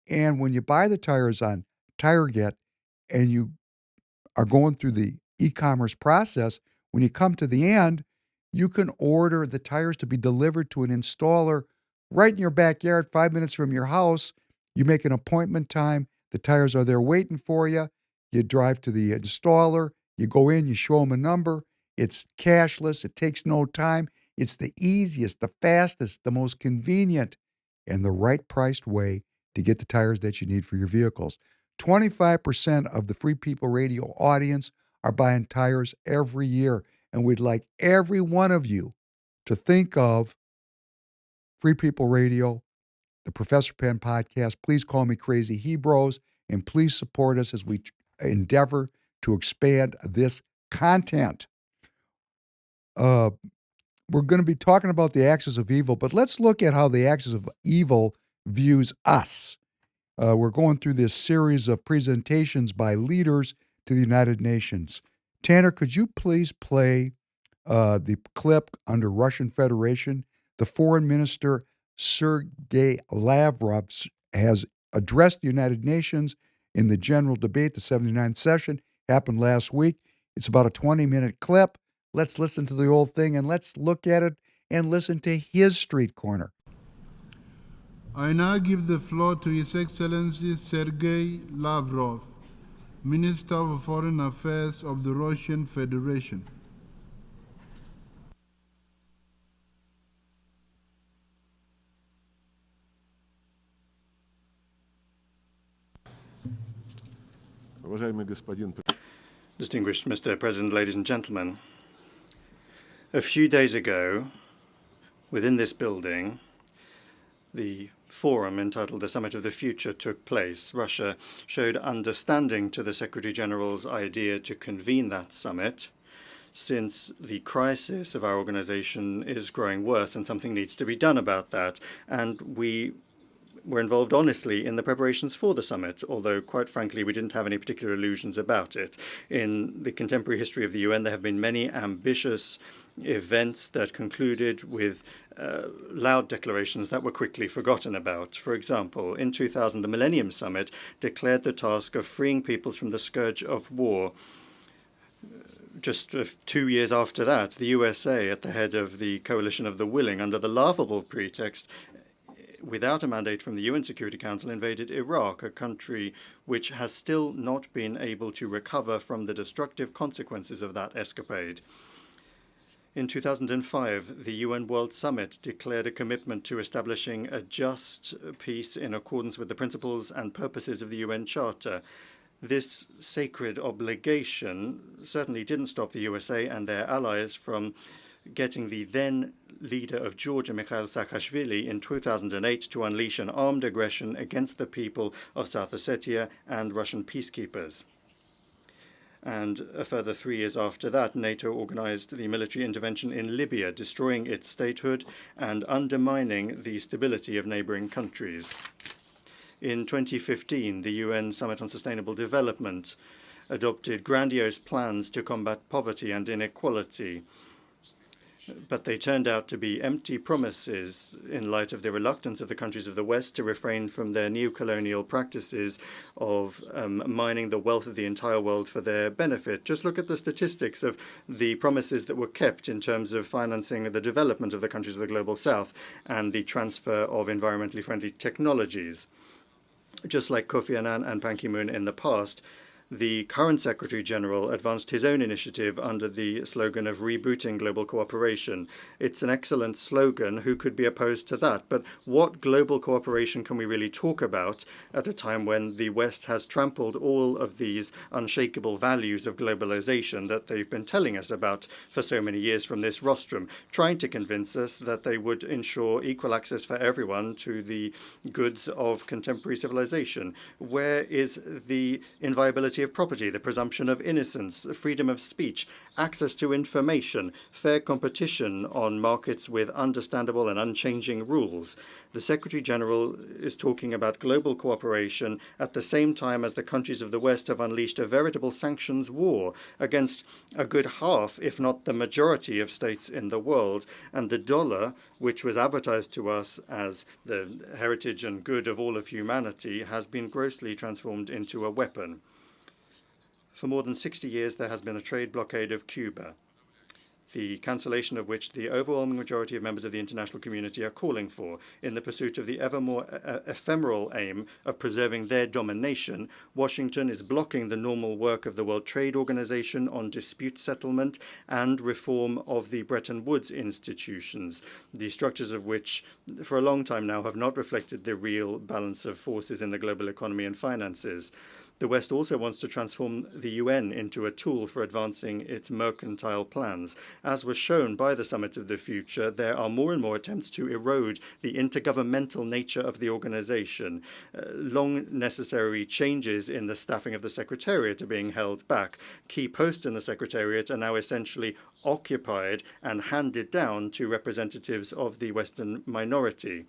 And when you buy the tires on Target and you are going through the e-commerce process, when you come to the end, you can order the tires to be delivered to an installer right in your backyard, 5 minutes from your house. You make an appointment time. The tires are there waiting for you. You drive to the installer. You go in, you show them a number. It's cashless. It takes no time. It's the easiest, the fastest, the most convenient, and the right priced way to get the tires that you need for your vehicles. 25% of the Free People Radio audience are buying tires every year, and we'd like every one of you to think of Free People Radio, the Professor Penn podcast. Please call me Crazy Hebrews, and please support us as we endeavor to expand this content. We're going to be talking about the axis of evil, but let's look at how the axis of evil views us. We're going through this series of presentations by leaders to the United Nations. Tanner, could you please play the clip under Russian Federation? The Foreign Minister, Sergei Lavrov, has addressed the United Nations in the general debate. The 79th session happened last week. It's about a 20-minute clip. Let's listen to the whole thing and let's look at it and listen to his street corner. I now give the floor to His Excellency Sergei Lavrov, Minister of Foreign Affairs of the Russian Federation. Distinguished Mr. President, ladies and gentlemen, a few days ago, within this building, the forum entitled The Summit of the Future took place. Russia showed understanding to the Secretary General's idea to convene that summit, since the crisis of our organization is growing worse and something needs to be done about that. And we were involved honestly in the preparations for the summit, although quite frankly we didn't have any particular illusions about it. In the contemporary history of the UN, there have been many ambitious events that concluded with loud declarations that were quickly forgotten about. For example, in 2000, the Millennium Summit declared the task of freeing peoples from the scourge of war. Just 2 years after that, the USA, at the head of the Coalition of the Willing, under the laughable pretext, without a mandate from the UN Security Council, invaded Iraq, a country which has still not been able to recover from the destructive consequences of that escapade. In 2005, the UN World Summit declared a commitment to establishing a just peace in accordance with the principles and purposes of the UN Charter. This sacred obligation certainly didn't stop the USA and their allies from getting the then leader of Georgia, Mikhail Saakashvili, in 2008 to unleash an armed aggression against the people of South Ossetia and Russian peacekeepers. And a further 3 years after that, NATO organized the military intervention in Libya, destroying its statehood and undermining the stability of neighboring countries. In 2015, the UN Summit on Sustainable Development adopted grandiose plans to combat poverty and inequality, but they turned out to be empty promises in light of the reluctance of the countries of the West to refrain from their neo-colonial practices of mining the wealth of the entire world for their benefit. Just look at the statistics of the promises that were kept in terms of financing the development of the countries of the Global South and the transfer of environmentally friendly technologies. Just like Kofi Annan and Ban Ki-moon in the past, the current Secretary General advanced his own initiative under the slogan of rebooting global cooperation. It's an excellent slogan. Who could be opposed to that? But what global cooperation can we really talk about at a time when the West has trampled all of these unshakable values of globalization that they've been telling us about for so many years from this rostrum, trying to convince us that they would ensure equal access for everyone to the goods of contemporary civilization? Where is the inviolability of property, the presumption of innocence, freedom of speech, access to information, fair competition on markets with understandable and unchanging rules? The Secretary General is talking about global cooperation at the same time as the countries of the West have unleashed a veritable sanctions war against a good half, if not the majority, of states in the world. And the dollar, which was advertised to us as the heritage and good of all of humanity, has been grossly transformed into a weapon. For more than 60 years, there has been a trade blockade of Cuba, the cancellation of which the overwhelming majority of members of the international community are calling for. In the pursuit of the ever more ephemeral aim of preserving their domination, Washington is blocking the normal work of the World Trade Organization on dispute settlement and reform of the Bretton Woods institutions, the structures of which for a long time now have not reflected the real balance of forces in the global economy and finances. The West also wants to transform the UN into a tool for advancing its mercantile plans. As was shown by the Summit of the Future, there are more and more attempts to erode the intergovernmental nature of the organization. Long necessary changes in the staffing of the Secretariat are being held back. Key posts in the Secretariat are now essentially occupied and handed down to representatives of the Western minority.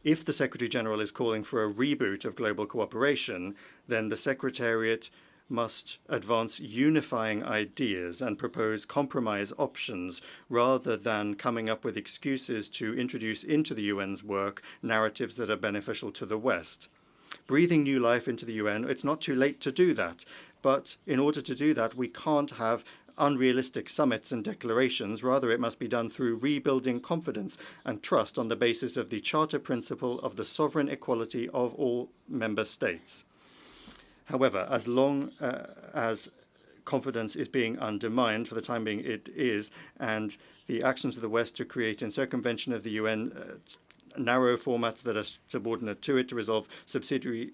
If the Secretary General is calling for a reboot of global cooperation, then the Secretariat must advance unifying ideas and propose compromise options rather than coming up with excuses to introduce into the UN's work narratives that are beneficial to the West. Breathing new life into the UN, it's not too late to do that. But in order to do that, we can't have unrealistic summits and declarations. Rather, it must be done through rebuilding confidence and trust on the basis of the Charter principle of the sovereign equality of all member states. However, as long as confidence is being undermined, for the time being it is, and the actions of the West to create in circumvention of the UN narrow formats that are subordinate to it to resolve subsidiary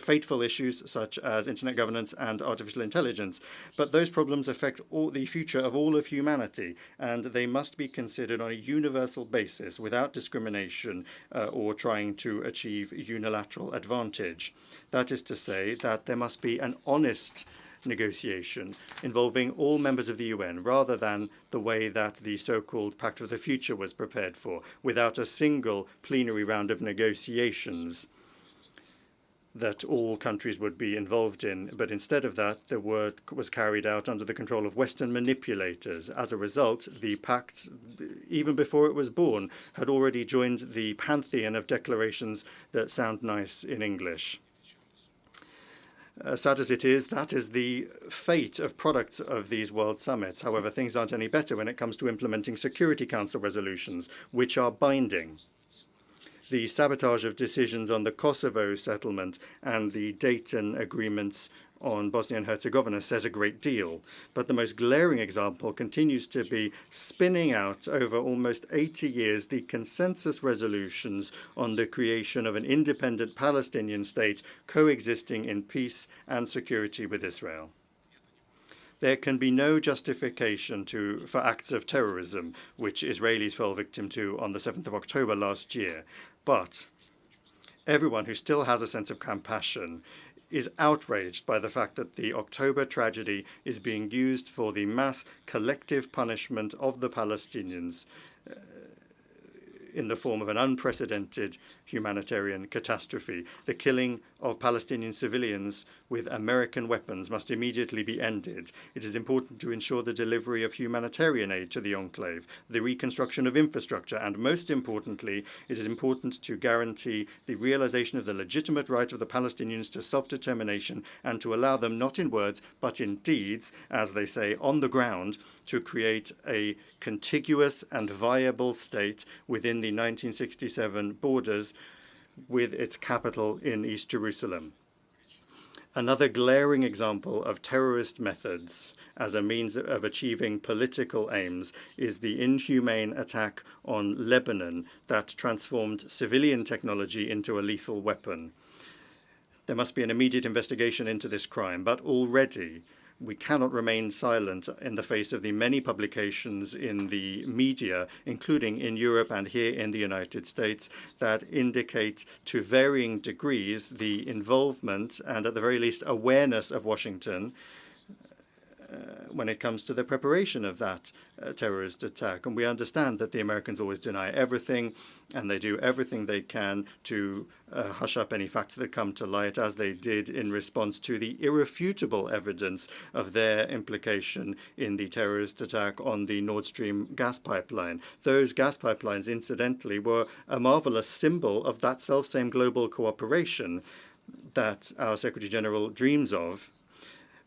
fateful issues such as internet governance and artificial intelligence. But those problems affect the future of all of humanity, and they must be considered on a universal basis without discrimination or trying to achieve unilateral advantage. That is to say that there must be an honest negotiation involving all members of the UN, rather than the way that the so-called Pact of the Future was prepared for, without a single plenary round of negotiations that all countries would be involved in. But instead of that, the work was carried out under the control of Western manipulators. As a result, the pact, even before it was born, had already joined the pantheon of declarations that sound nice in English. Sad as it is, that is the fate of products of these world summits. However, things aren't any better when it comes to implementing Security Council resolutions, which are binding. The sabotage of decisions on the Kosovo settlement and the Dayton agreements on Bosnia and Herzegovina says a great deal. But the most glaring example continues to be spinning out over almost 80 years the consensus resolutions on the creation of an independent Palestinian state coexisting in peace and security with Israel. There can be no justification for acts of terrorism, which Israelis fell victim to on the 7th of October last year. But everyone who still has a sense of compassion is outraged by the fact that the October tragedy is being used for the mass collective punishment of the Palestinians in the form of an unprecedented humanitarian catastrophe. The killing of Palestinian civilians with American weapons must immediately be ended. It is important to ensure the delivery of humanitarian aid to the enclave, the reconstruction of infrastructure, and most importantly, it is important to guarantee the realization of the legitimate right of the Palestinians to self-determination and to allow them, not in words, but in deeds, as they say, on the ground, to create a contiguous and viable state within the 1967 borders with its capital in East Jerusalem. Another glaring example of terrorist methods as a means of achieving political aims is the inhumane attack on Lebanon that transformed civilian technology into a lethal weapon. There must be an immediate investigation into this crime, but already we cannot remain silent in the face of the many publications in the media, including in Europe and here in the United States, that indicate to varying degrees the involvement and at the very least awareness of Washington when it comes to the preparation of that terrorist attack. And we understand that the Americans always deny everything, and they do everything they can to hush up any facts that come to light, as they did in response to the irrefutable evidence of their implication in the terrorist attack on the Nord Stream gas pipeline. Those gas pipelines, incidentally, were a marvelous symbol of that selfsame global cooperation that our Secretary General dreams of.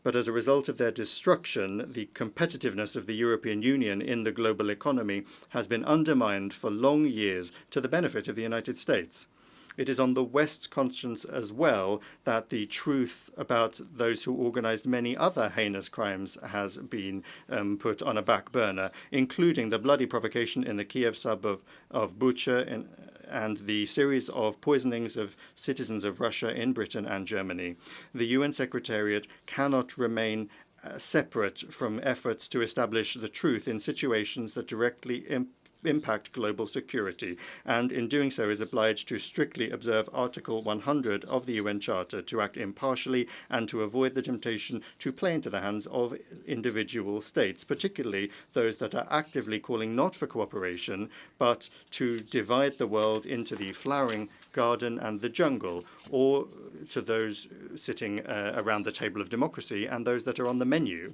But as a result of their destruction, the competitiveness of the European Union in the global economy has been undermined for long years to the benefit of the United States. It is on the West's conscience as well that the truth about those who organized many other heinous crimes has been put on a back burner, including the bloody provocation in the Kiev suburb of Bucha and the series of poisonings of citizens of Russia in Britain and Germany. The UN Secretariat cannot remain separate from efforts to establish the truth in situations that directly impact global security, and in doing so is obliged to strictly observe Article 100 of the UN Charter, to act impartially and to avoid the temptation to play into the hands of individual states, particularly those that are actively calling not for cooperation, but to divide the world into the flowering garden and the jungle, or to those sitting around the table of democracy and those that are on the menu.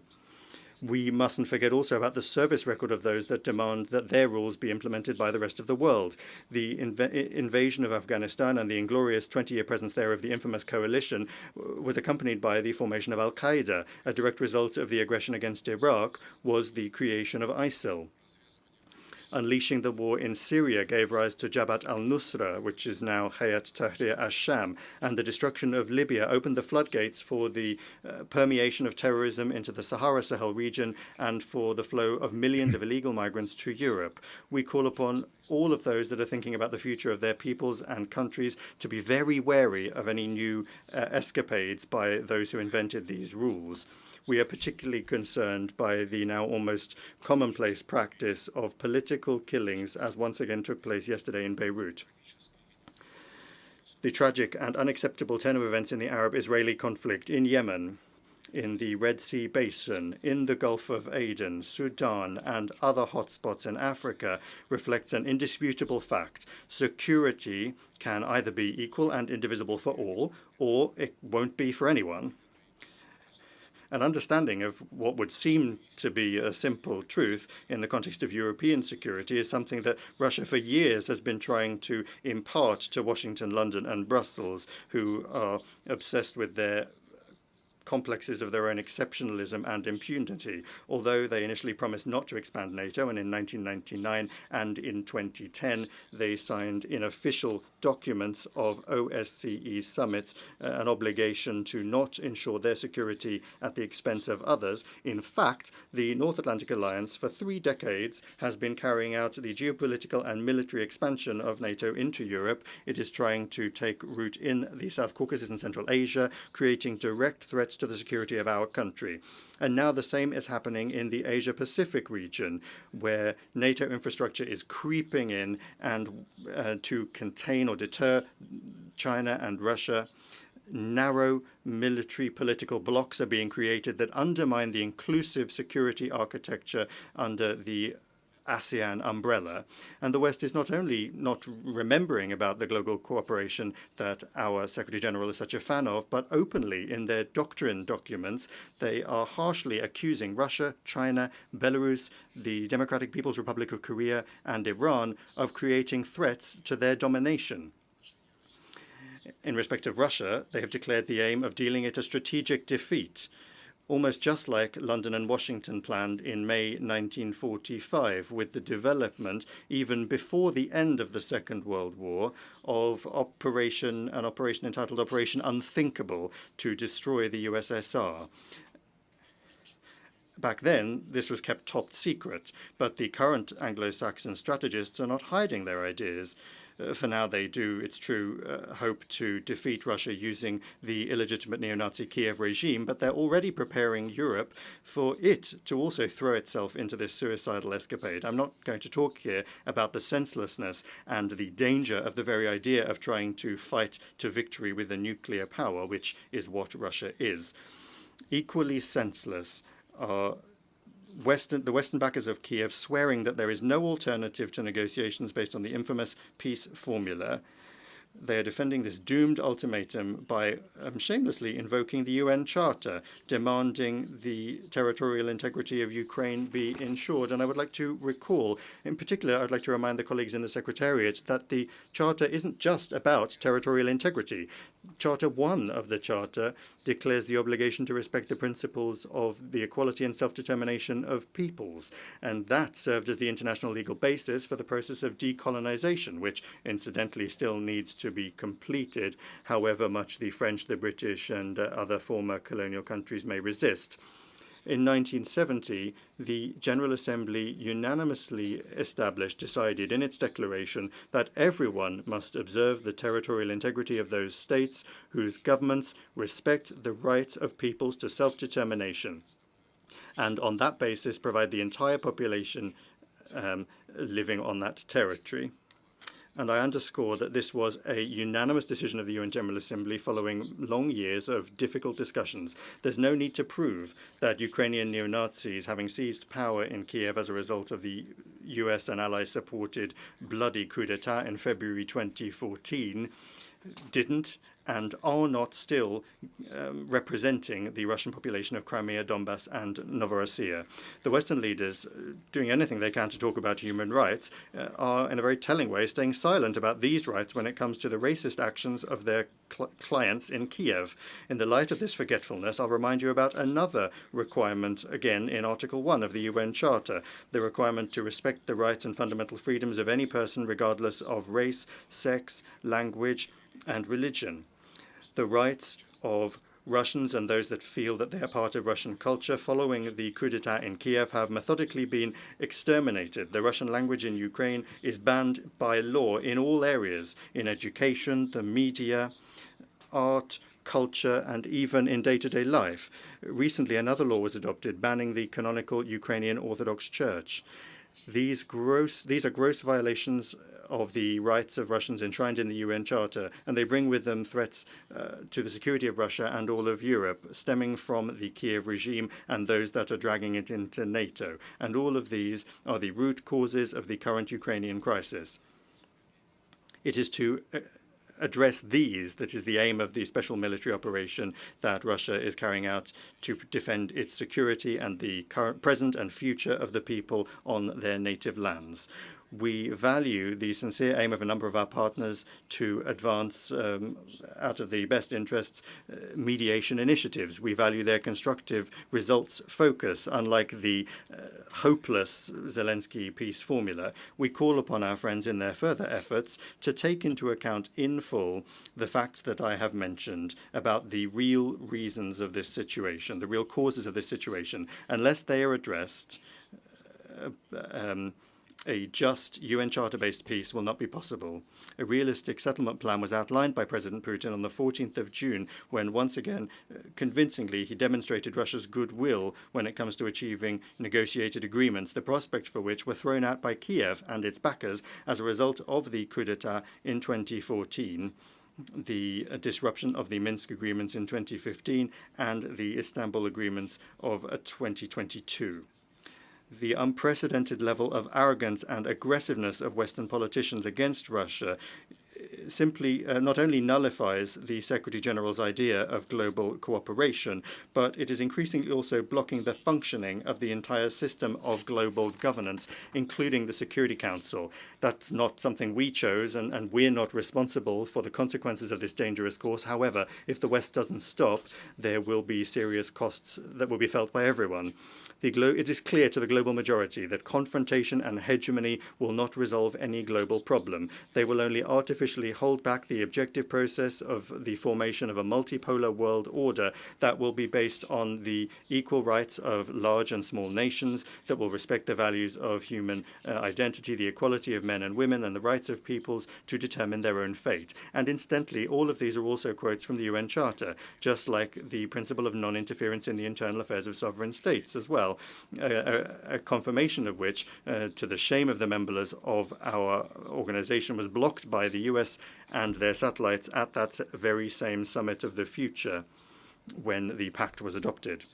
We mustn't forget also about the service record of those that demand that their rules be implemented by the rest of the world. The invasion of Afghanistan and the inglorious 20-year presence there of the infamous coalition was accompanied by the formation of Al-Qaeda. A direct result of the aggression against Iraq was the creation of ISIL. Unleashing the war in Syria gave rise to Jabhat al-Nusra, which is now Hayat Tahrir al-Sham, and the destruction of Libya opened the floodgates for the permeation of terrorism into the Sahara-Sahel region and for the flow of millions of illegal migrants to Europe. We call upon all of those that are thinking about the future of their peoples and countries to be very wary of any new escapades by those who invented these rules. We are particularly concerned by the now almost commonplace practice of political killings, as once again took place yesterday in Beirut. The tragic and unacceptable turn of events in the Arab-Israeli conflict in Yemen, in the Red Sea Basin, in the Gulf of Aden, Sudan, and other hotspots in Africa reflects an indisputable fact. Security can either be equal and indivisible for all, or it won't be for anyone. An understanding of what would seem to be a simple truth in the context of European security is something that Russia for years has been trying to impart to Washington, London, and Brussels, who are obsessed with their complexes of their own exceptionalism and impunity. Although they initially promised not to expand NATO, and in 1999 and in 2010 they signed in official documents of OSCE summits an obligation to not ensure their security at the expense of others. In fact, the North Atlantic Alliance for 3 decades has been carrying out the geopolitical and military expansion of NATO into Europe. It is trying to take root in the South Caucasus and Central Asia, creating direct threats to the security of our country. And now the same is happening in the Asia-Pacific region, where NATO infrastructure is creeping in and to contain or deter China and Russia. Narrow military political blocs are being created that undermine the inclusive security architecture under the ASEAN umbrella. And the West is not only not remembering about the global cooperation that our Secretary General is such a fan of, but openly in their doctrine documents, they are harshly accusing Russia, China, Belarus, the Democratic People's Republic of Korea, and Iran of creating threats to their domination. In respect of Russia, they have declared the aim of dealing it a strategic defeat, almost just like London and Washington planned in May 1945, with the development, even before the end of the Second World War, of an operation entitled Operation Unthinkable to destroy the USSR. Back then, this was kept top secret, but the current Anglo-Saxon strategists are not hiding their ideas. For now, they do, it's true, hope to defeat Russia using the illegitimate neo-Nazi Kiev regime, but they're already preparing Europe for it to also throw itself into this suicidal escapade. I'm not going to talk here about the senselessness and the danger of the very idea of trying to fight to victory with a nuclear power, which is what Russia is. Equally senseless are the Western backers of Kiev swearing that there is no alternative to negotiations based on the infamous peace formula. They are defending this doomed ultimatum by shamelessly invoking the UN Charter, demanding the territorial integrity of Ukraine be ensured. And I would like to recall, in particular, I'd like to remind the colleagues in the Secretariat that the Charter isn't just about territorial integrity. Charter 1 of the Charter declares the obligation to respect the principles of the equality and self-determination of peoples, and that served as the international legal basis for the process of decolonization, which incidentally still needs to be completed, however much the French, the British, and other former colonial countries may resist. In 1970, the General Assembly unanimously decided in its declaration that everyone must observe the territorial integrity of those states whose governments respect the right of peoples to self-determination, and on that basis provide the entire population living on that territory. And I underscore that this was a unanimous decision of the UN General Assembly following long years of difficult discussions. There's no need to prove that Ukrainian neo-Nazis, having seized power in Kiev as a result of the US and Allies-supported bloody coup d'etat in February 2014, didn't and are not still representing the Russian population of Crimea, Donbass, and Novorossiya. The Western leaders, doing anything they can to talk about human rights, are in a very telling way staying silent about these rights when it comes to the racist actions of their clients in Kiev. In the light of this forgetfulness, I'll remind you about another requirement, again in Article 1 of the UN Charter, the requirement to respect the rights and fundamental freedoms of any person regardless of race, sex, language, and religion. The rights of Russians and those that feel that they are part of Russian culture following the coup d'etat in Kiev have methodically been exterminated. The Russian language in Ukraine is banned by law in all areas, in education, the media, art, culture, and even in day-to-day life. Recently, another law was adopted banning the canonical Ukrainian Orthodox Church. These are gross violations of the rights of Russians enshrined in the UN Charter, and they bring with them threats to the security of Russia and all of Europe, stemming from the Kiev regime and those that are dragging it into NATO. And all of these are the root causes of the current Ukrainian crisis. It is to address these that is the aim of the special military operation that Russia is carrying out to defend its security and the current, present and future of the people on their native lands. We value the sincere aim of a number of our partners to advance, out of the best interests, mediation initiatives. We value their constructive results focus, unlike the hopeless Zelensky peace formula. We call upon our friends in their further efforts to take into account in full the facts that I have mentioned about the real reasons of this situation, the real causes of this situation. Unless they are addressed, a just UN Charter-based peace will not be possible. A realistic settlement plan was outlined by President Putin on the 14th of June, when once again, convincingly, he demonstrated Russia's goodwill when it comes to achieving negotiated agreements, the prospects for which were thrown out by Kiev and its backers as a result of the coup d'etat in 2014. The disruption of the Minsk agreements in 2015 and the Istanbul agreements of 2022. The unprecedented level of arrogance and aggressiveness of Western politicians against Russia simply not only nullifies the Secretary General's idea of global cooperation, but it is increasingly also blocking the functioning of the entire system of global governance, including the Security Council. That's not something we chose, and we're not responsible for the consequences of this dangerous course. However, if the West doesn't stop, there will be serious costs that will be felt by everyone. It is clear to the global majority that confrontation and hegemony will not resolve any global problem. They will only artificially hold back the objective process of the formation of a multipolar world order that will be based on the equal rights of large and small nations, that will respect the values of human identity, the equality of men and women, and the rights of peoples to determine their own fate. And incidentally, all of these are also quotes from the UN Charter, just like the principle of non-interference in the internal affairs of sovereign states as well. A confirmation of which, to the shame of the members of our organization, was blocked by the US and their satellites at that very same summit of the future when the pact was adopted.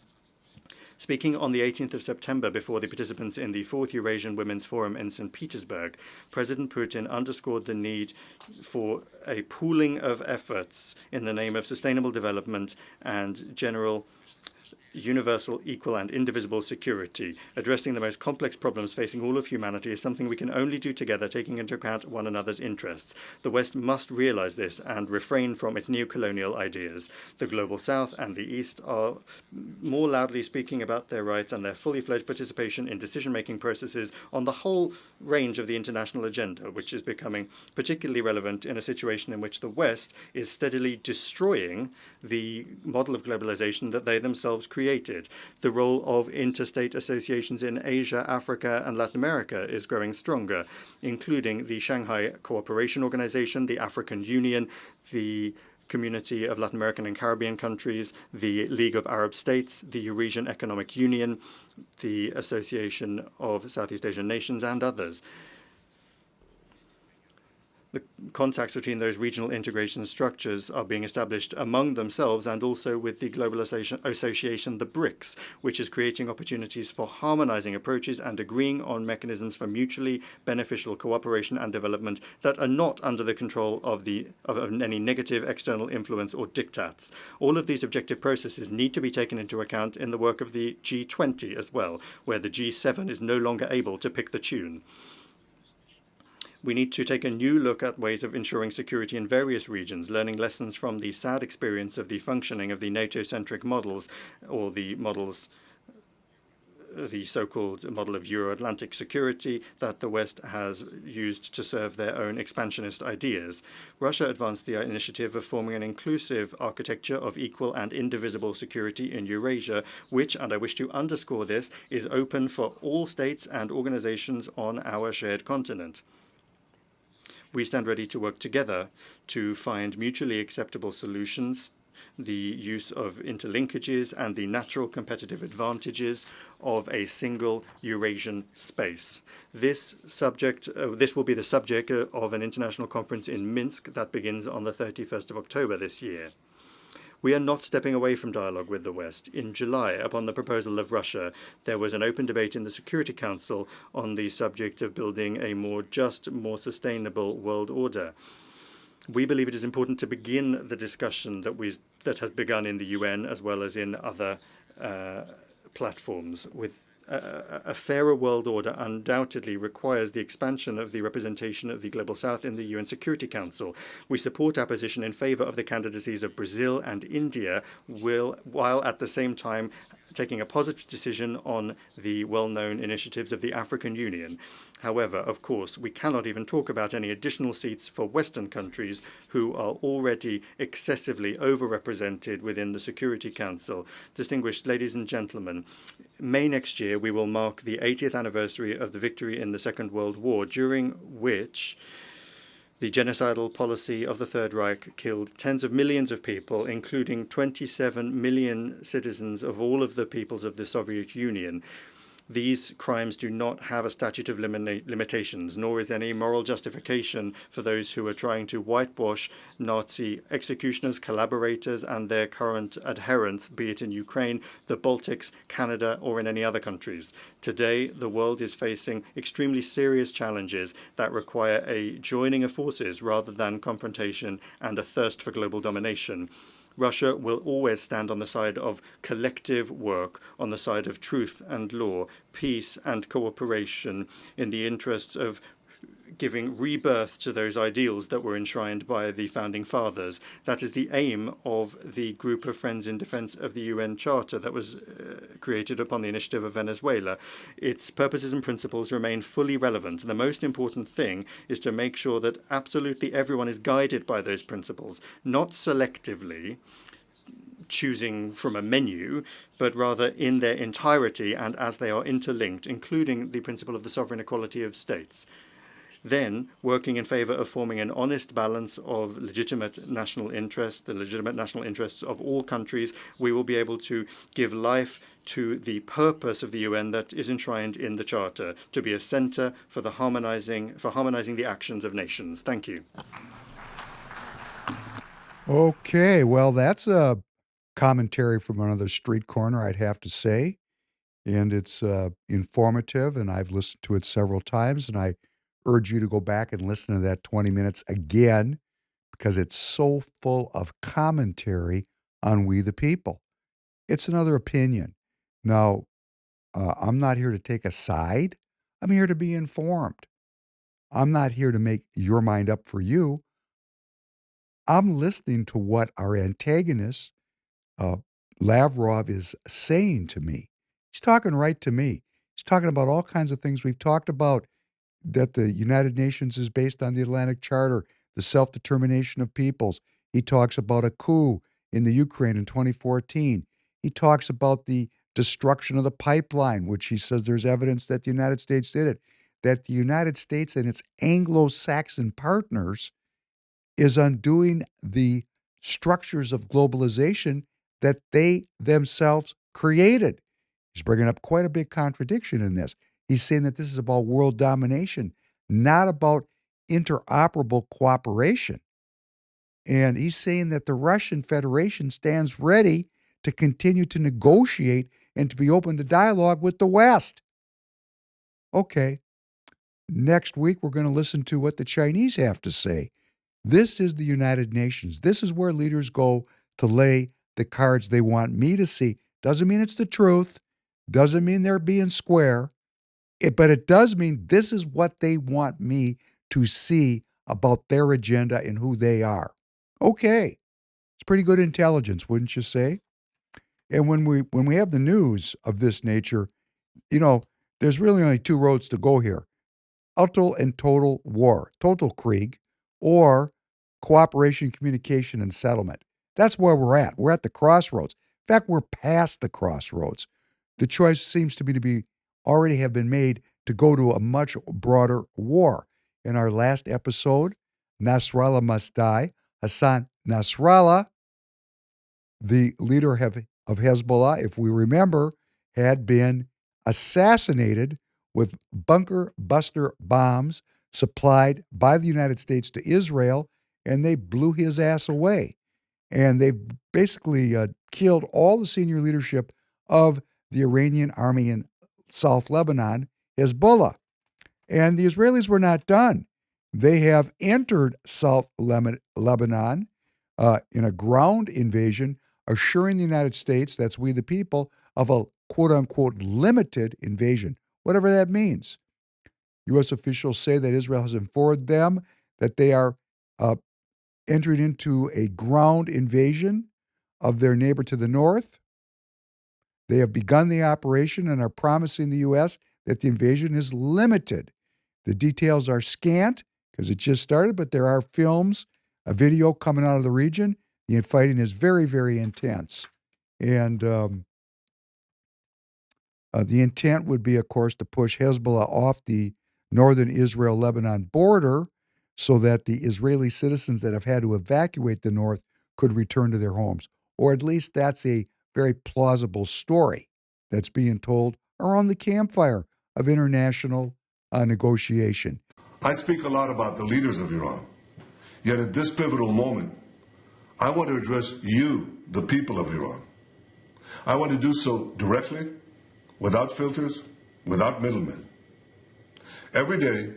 Speaking on the 18th of September before the participants in the 4th Eurasian Women's Forum in St. Petersburg, President Putin underscored the need for a pooling of efforts in the name of sustainable development and general universal, equal, and indivisible security. Addressing the most complex problems facing all of humanity is something we can only do together, taking into account one another's interests. The West must realize this and refrain from its neo-colonial ideas. The Global South and the East are more loudly speaking about their rights and their fully fledged participation in decision-making processes on the whole range of the international agenda, which is becoming particularly relevant in a situation in which the West is steadily destroying the model of globalization that they themselves created. The role of interstate associations in Asia, Africa, and Latin America is growing stronger, including the Shanghai Cooperation Organization, the African Union, the Community of Latin American and Caribbean Countries, the League of Arab States, the Eurasian Economic Union, the Association of Southeast Asian Nations, and others. The contacts between those regional integration structures are being established among themselves and also with the global association, the BRICS, which is creating opportunities for harmonizing approaches and agreeing on mechanisms for mutually beneficial cooperation and development that are not under the control of any negative external influence or diktats. All of these objective processes need to be taken into account in the work of the G20 as well, where the G7 is no longer able to pick the tune. We need to take a new look at ways of ensuring security in various regions, learning lessons from the sad experience of the functioning of the NATO-centric models, or the models, the so-called model of Euro-Atlantic security that the West has used to serve their own expansionist ideas. Russia advanced the initiative of forming an inclusive architecture of equal and indivisible security in Eurasia, which, and I wish to underscore this, is open for all states and organizations on our shared continent. We stand ready to work together to find mutually acceptable solutions, the use of interlinkages, and the natural competitive advantages of a single Eurasian space. This will be the subject of an international conference in Minsk that begins on the 31st of October this year. We are not stepping away from dialogue with the West. In July, upon the proposal of Russia, there was an open debate in the Security Council on the subject of building a more just, more sustainable world order. We believe it is important to begin the discussion that has begun in the UN as well as in other platforms with a fairer world order undoubtedly requires the expansion of the representation of the Global South in the UN Security Council. We support our position in favor of the candidacies of Brazil and India, while at the same time taking a positive decision on the well-known initiatives of the African Union. However, of course, we cannot even talk about any additional seats for Western countries who are already excessively overrepresented within the Security Council. Distinguished ladies and gentlemen, May next year we will mark the 80th anniversary of the victory in the Second World War, during which the genocidal policy of the Third Reich killed tens of millions of people, including 27 million citizens of all of the peoples of the Soviet Union. These crimes do not have a statute of limitations, nor is any moral justification for those who are trying to whitewash Nazi executioners, collaborators, and their current adherents, be it in Ukraine, the Baltics, Canada, or in any other countries. Today, the world is facing extremely serious challenges that require a joining of forces rather than confrontation and a thirst for global domination. Russia will always stand on the side of collective work, on the side of truth and law, peace and cooperation, in the interests of giving rebirth to those ideals that were enshrined by the Founding Fathers. That is the aim of the Group of Friends in Defense of the UN Charter that was created upon the initiative of Venezuela. Its purposes and principles remain fully relevant. The most important thing is to make sure that absolutely everyone is guided by those principles, not selectively choosing from a menu, but rather in their entirety and as they are interlinked, including the principle of the sovereign equality of states. Then, working in favor of forming an honest balance of legitimate national interests, the legitimate national interests of all countries, we will be able to give life to the purpose of the UN that is enshrined in the Charter, to be a center for harmonizing the actions of nations. Thank you. Okay, well, that's a commentary from another street corner, I'd have to say. And it's informative, and I've listened to it several times, and I urge you to go back and listen to that 20 minutes again, because it's so full of commentary on we the people. It's another opinion. Now, I'm not here to take a side. I'm here to be informed. I'm not here to make your mind up for you. I'm listening to what our antagonist, Lavrov, is saying to me. He's talking right to me. He's talking about all kinds of things we've talked about, that the United Nations is based on the Atlantic Charter, the self-determination of peoples. He talks about a coup in the Ukraine in 2014. He talks about the destruction of the pipeline, which he says there's evidence that the United States did it, that the United States and its Anglo-Saxon partners is undoing the structures of globalization that they themselves created. He's bringing up quite a big contradiction in this. He's saying that this is about world domination, not about interoperable cooperation. And he's saying that the Russian Federation stands ready to continue to negotiate and to be open to dialogue with the West. Okay. Next week, we're going to listen to what the Chinese have to say. This is the United Nations. This is where leaders go to lay the cards they want me to see. Doesn't mean it's the truth. Doesn't mean they're being square. But it does mean this is what they want me to see about their agenda and who they are. Okay. It's pretty good intelligence, wouldn't you say? And when we have the news of this nature, there's really only two roads to go here. Utter and total war, total Krieg, or cooperation, communication, and settlement. That's where we're at. We're at the crossroads. In fact, we're past the crossroads. The choice seems to be already have been made to go to a much broader war. In our last episode, Nasrallah must die. Hassan Nasrallah, the leader of Hezbollah, if we remember, had been assassinated with bunker buster bombs supplied by the United States to Israel, and they blew his ass away. And they basically killed all the senior leadership of the Iranian army in South Lebanon, Hezbollah. And the Israelis were not done. They have entered South Lebanon in a ground invasion, assuring the United States, that's we the people, of a quote-unquote limited invasion, whatever that means. U.S. officials say that Israel has informed them that they are entering into a ground invasion of their neighbor to the north. They have begun the operation and are promising the U.S. that the invasion is limited. The details are scant because it just started, but there are films, a video coming out of the region. The fighting is very, very intense. And the intent would be, of course, to push Hezbollah off the northern Israel-Lebanon border so that the Israeli citizens that have had to evacuate the north could return to their homes. Or at least that's a very plausible story that's being told around the campfire of international negotiation. I speak a lot about the leaders of Iran. Yet at this pivotal moment, I want to address you, the people of Iran. I want to do so directly, without filters, without middlemen. Every day,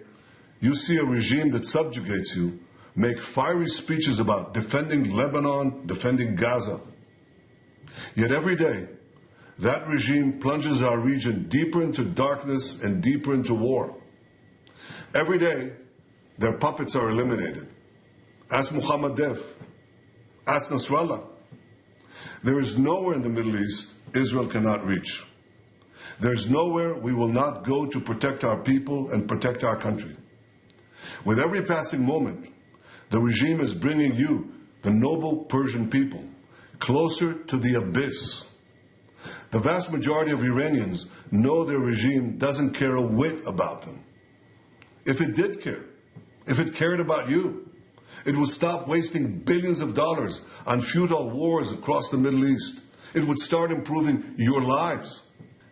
you see a regime that subjugates you make fiery speeches about defending Lebanon, defending Gaza. Yet every day, that regime plunges our region deeper into darkness and deeper into war. Every day, their puppets are eliminated. Ask Mohammed Def. Ask Nasrallah. There is nowhere in the Middle East Israel cannot reach. There's nowhere we will not go to protect our people and protect our country. With every passing moment, the regime is bringing you, the noble Persian people, closer to the abyss. The vast majority of Iranians know their regime doesn't care a whit about them. If it did care, if it cared about you, it would stop wasting billions of dollars on futile wars across the Middle East. It would start improving your lives.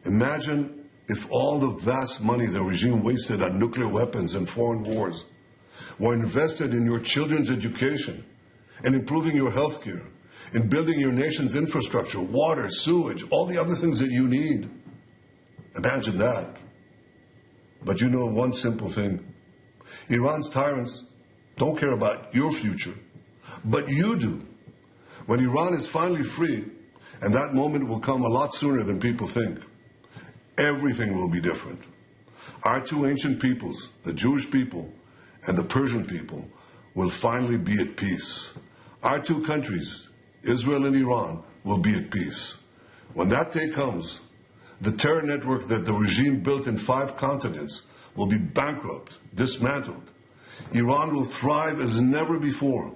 Imagine if all the vast money the regime wasted on nuclear weapons and foreign wars were invested in your children's education and improving your health care, in building your nation's infrastructure, water, sewage, all the other things that you need. Imagine that. But you know one simple thing. Iran's tyrants don't care about your future, but you do. When Iran is finally free, and that moment will come a lot sooner than people think, everything will be different. Our two ancient peoples, the Jewish people and the Persian people, will finally be at peace. Our two countries, Israel and Iran, will be at peace. When that day comes, the terror network that the regime built in 5 continents will be bankrupt, dismantled. Iran will thrive as never before.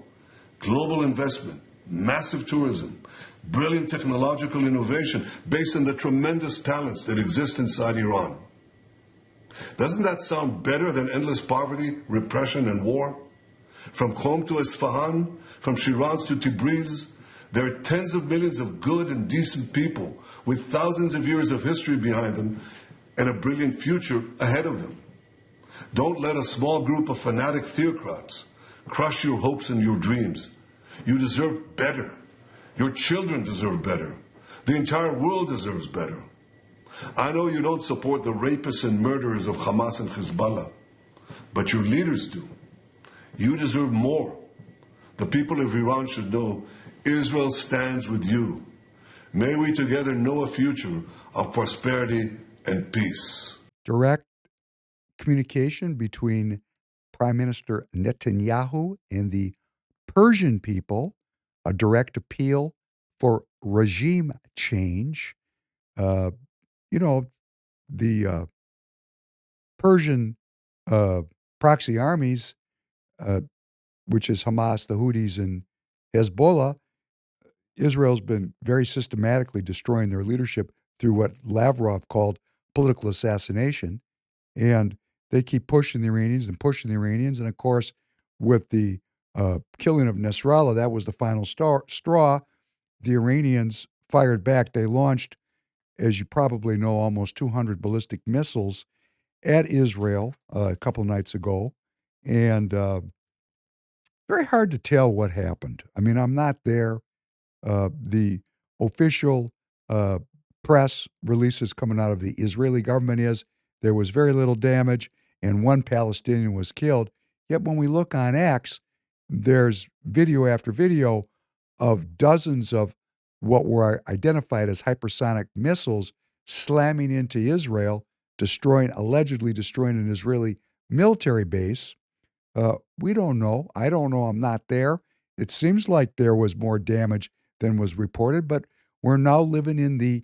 Global investment, massive tourism, brilliant technological innovation based on the tremendous talents that exist inside Iran. Doesn't that sound better than endless poverty, repression, and war? From Qom to Isfahan, from Shiraz to Tabriz, there are tens of millions of good and decent people with thousands of years of history behind them and a brilliant future ahead of them. Don't let a small group of fanatic theocrats crush your hopes and your dreams. You deserve better. Your children deserve better. The entire world deserves better. I know you don't support the rapists and murderers of Hamas and Hezbollah, but your leaders do. You deserve more. The people of Iran should know Israel stands with you. May we together know a future of prosperity and peace. Direct communication between Prime Minister Netanyahu and the Persian people, a direct appeal for regime change. The Persian proxy armies, which is Hamas, the Houthis, and Hezbollah, Israel's been very systematically destroying their leadership through what Lavrov called political assassination. And they keep pushing the Iranians and pushing the Iranians. And of course, with the killing of Nasrallah, that was the final straw. The Iranians fired back. They launched, as you probably know, almost 200 ballistic missiles at Israel a couple nights ago. And very hard to tell what happened. I mean, I'm not there. The official press releases coming out of the Israeli government is there was very little damage and one Palestinian was killed. Yet when we look on X, there's video after video of dozens of what were identified as hypersonic missiles slamming into Israel, allegedly destroying an Israeli military base. We don't know. I don't know. I'm not there. It seems like there was more damage than was reported, but we're now living in the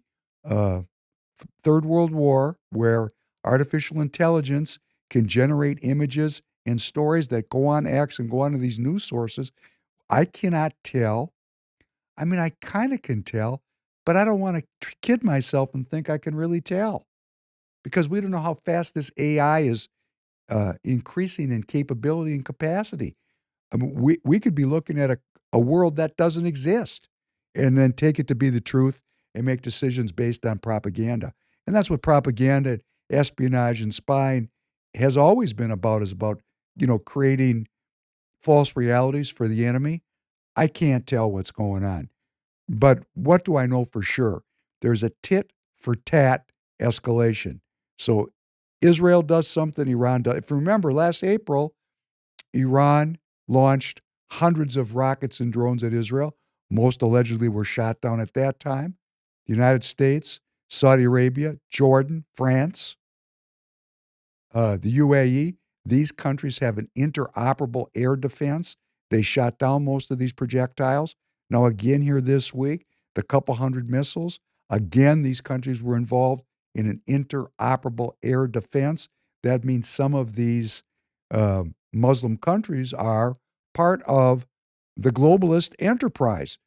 Third World War where artificial intelligence can generate images and stories that go on X and go on to these news sources. I cannot tell. I mean, I kind of can tell, but I don't want to kid myself and think I can really tell because we don't know how fast this AI is increasing in capability and capacity. I mean, we could be looking at a world that doesn't exist and then take it to be the truth and make decisions based on propaganda. And that's what propaganda, espionage, and spying has always been about, is about, creating false realities for the enemy. I can't tell what's going on. But what do I know for sure? There's a tit for tat escalation. So Israel does something, Iran does. If you remember, last April, Iran launched hundreds of rockets and drones at Israel. Most allegedly were shot down at that time. The United States, Saudi Arabia, Jordan, France, the UAE, these countries have an interoperable air defense. They shot down most of these projectiles. Now, again, here this week, the couple hundred missiles. Again, these countries were involved in an interoperable air defense. That means some of these Muslim countries are part of the globalist enterprise.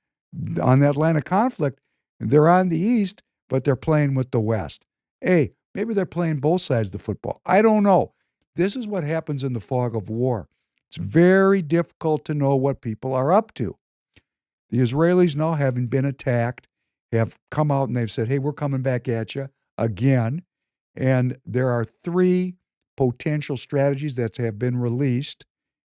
On the Atlantic conflict, they're on the East, but they're playing with the West. Hey, maybe they're playing both sides of the football. I don't know. This is what happens in the fog of war. It's very difficult to know what people are up to. The Israelis now, having been attacked, have come out and they've said, hey, we're coming back at you again. And there are 3 potential strategies that have been released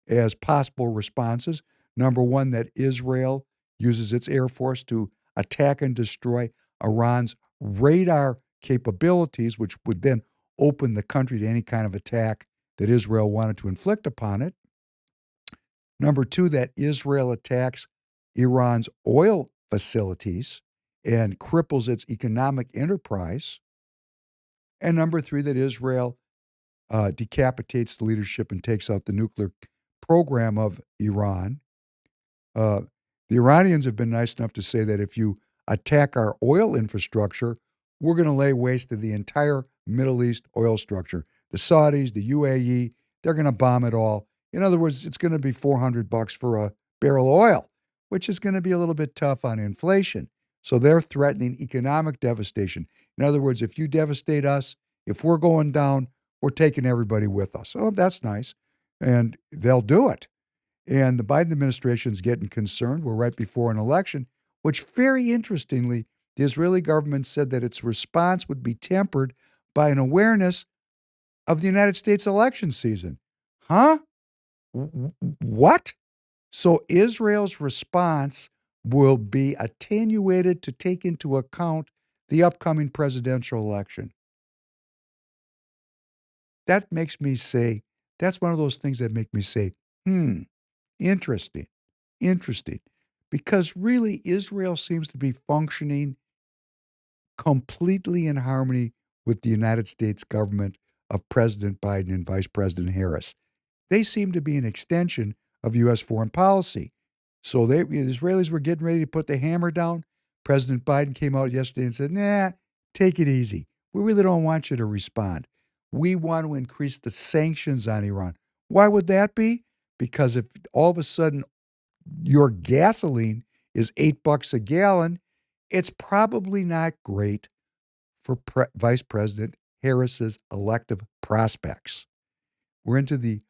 as possible responses. Number one, that Israel uses its Air Force to attack and destroy Iran's radar capabilities, which would then open the country to any kind of attack that Israel wanted to inflict upon it. Number 2, that Israel attacks Iran's oil facilities and cripples its economic enterprise. And number 3, that Israel decapitates the leadership and takes out the nuclear program of Iran. The Iranians have been nice enough to say that if you attack our oil infrastructure, we're going to lay waste to the entire Middle East oil structure. The Saudis, the UAE, they're going to bomb it all. In other words, it's going to be $400 for a barrel of oil, which is going to be a little bit tough on inflation. So they're threatening economic devastation. In other words, if you devastate us, if we're going down, we're taking everybody with us. Oh, that's nice. And they'll do it. And the Biden administration is getting concerned. We're right before an election, which very interestingly, the Israeli government said that its response would be tempered by an awareness of the United States election season. Huh? What? So Israel's response will be attenuated to take into account the upcoming presidential election. That makes me say, that's one of those things that make me say, interesting. Because really, Israel seems to be functioning completely in harmony with the United States government of President Biden and Vice President Harris. They seem to be an extension of U.S. foreign policy. So the Israelis were getting ready to put the hammer down. President Biden came out yesterday and said, nah, take it easy. We really don't want you to respond. We want to increase the sanctions on Iran. Why would that be? Because if all of a sudden your gasoline is $8 a gallon, it's probably not great for Vice President Harris's elective prospects. We're into the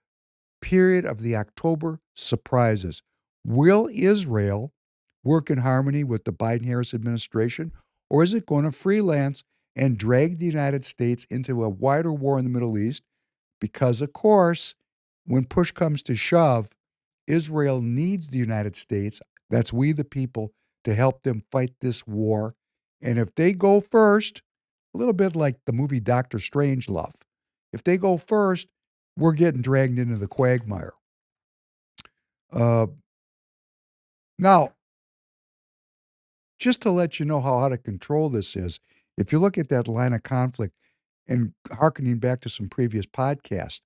period of the October surprises. Will Israel work in harmony with the Biden-Harris administration, or is it going to freelance and drag the United States into a wider war in the Middle East? Because, of course, when push comes to shove, Israel needs the United States, that's we the people, to help them fight this war. And if they go first, a little bit like the movie Dr. Strangelove, if they go first, we're getting dragged into the quagmire. Now, just to let you know how out of control this is, If you look at that line of conflict, and hearkening back to some previous podcasts,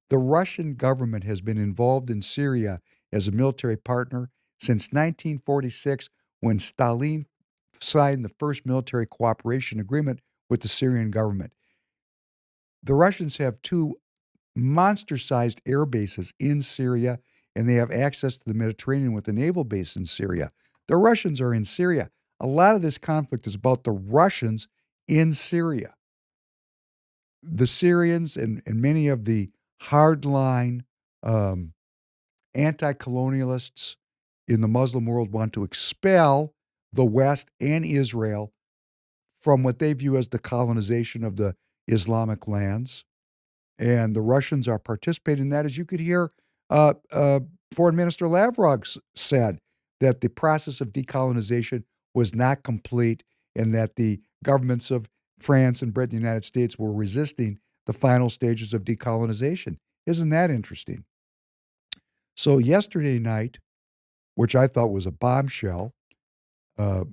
the Russian government has been involved in Syria as a military partner since 1946, when Stalin signed the first military cooperation agreement with the Syrian government. The Russians have two monster-sized air bases in Syria, and they have access to the Mediterranean with a naval base in Syria. The Russians are in Syria. A lot of this conflict is about the Russians in Syria. The Syrians and many of the hardline anti-colonialists in the Muslim world want to expel the West and Israel from what they view as the colonization of the Islamic lands. And the Russians are participating in that. As you could hear, Foreign Minister Lavrov said that the process of decolonization was not complete and that the governments of France and Britain and the United States were resisting the final stages of decolonization. Isn't that interesting? So yesterday night, which I thought was a bombshell, the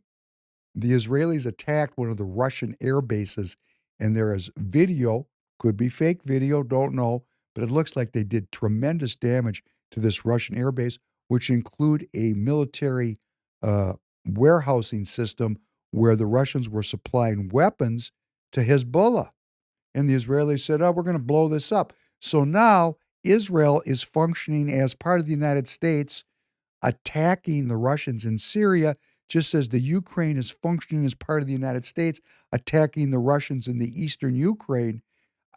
Israelis attacked one of the Russian air bases, and there is video, could be fake video, don't know, but it looks like they did tremendous damage to this Russian air base, which include a military warehousing system where the Russians were supplying weapons to Hezbollah. And the Israelis said, oh, we're going to blow this up. So now Israel is functioning as part of the United States, attacking the Russians in Syria, just as the Ukraine is functioning as part of the United States, attacking the Russians in the eastern Ukraine.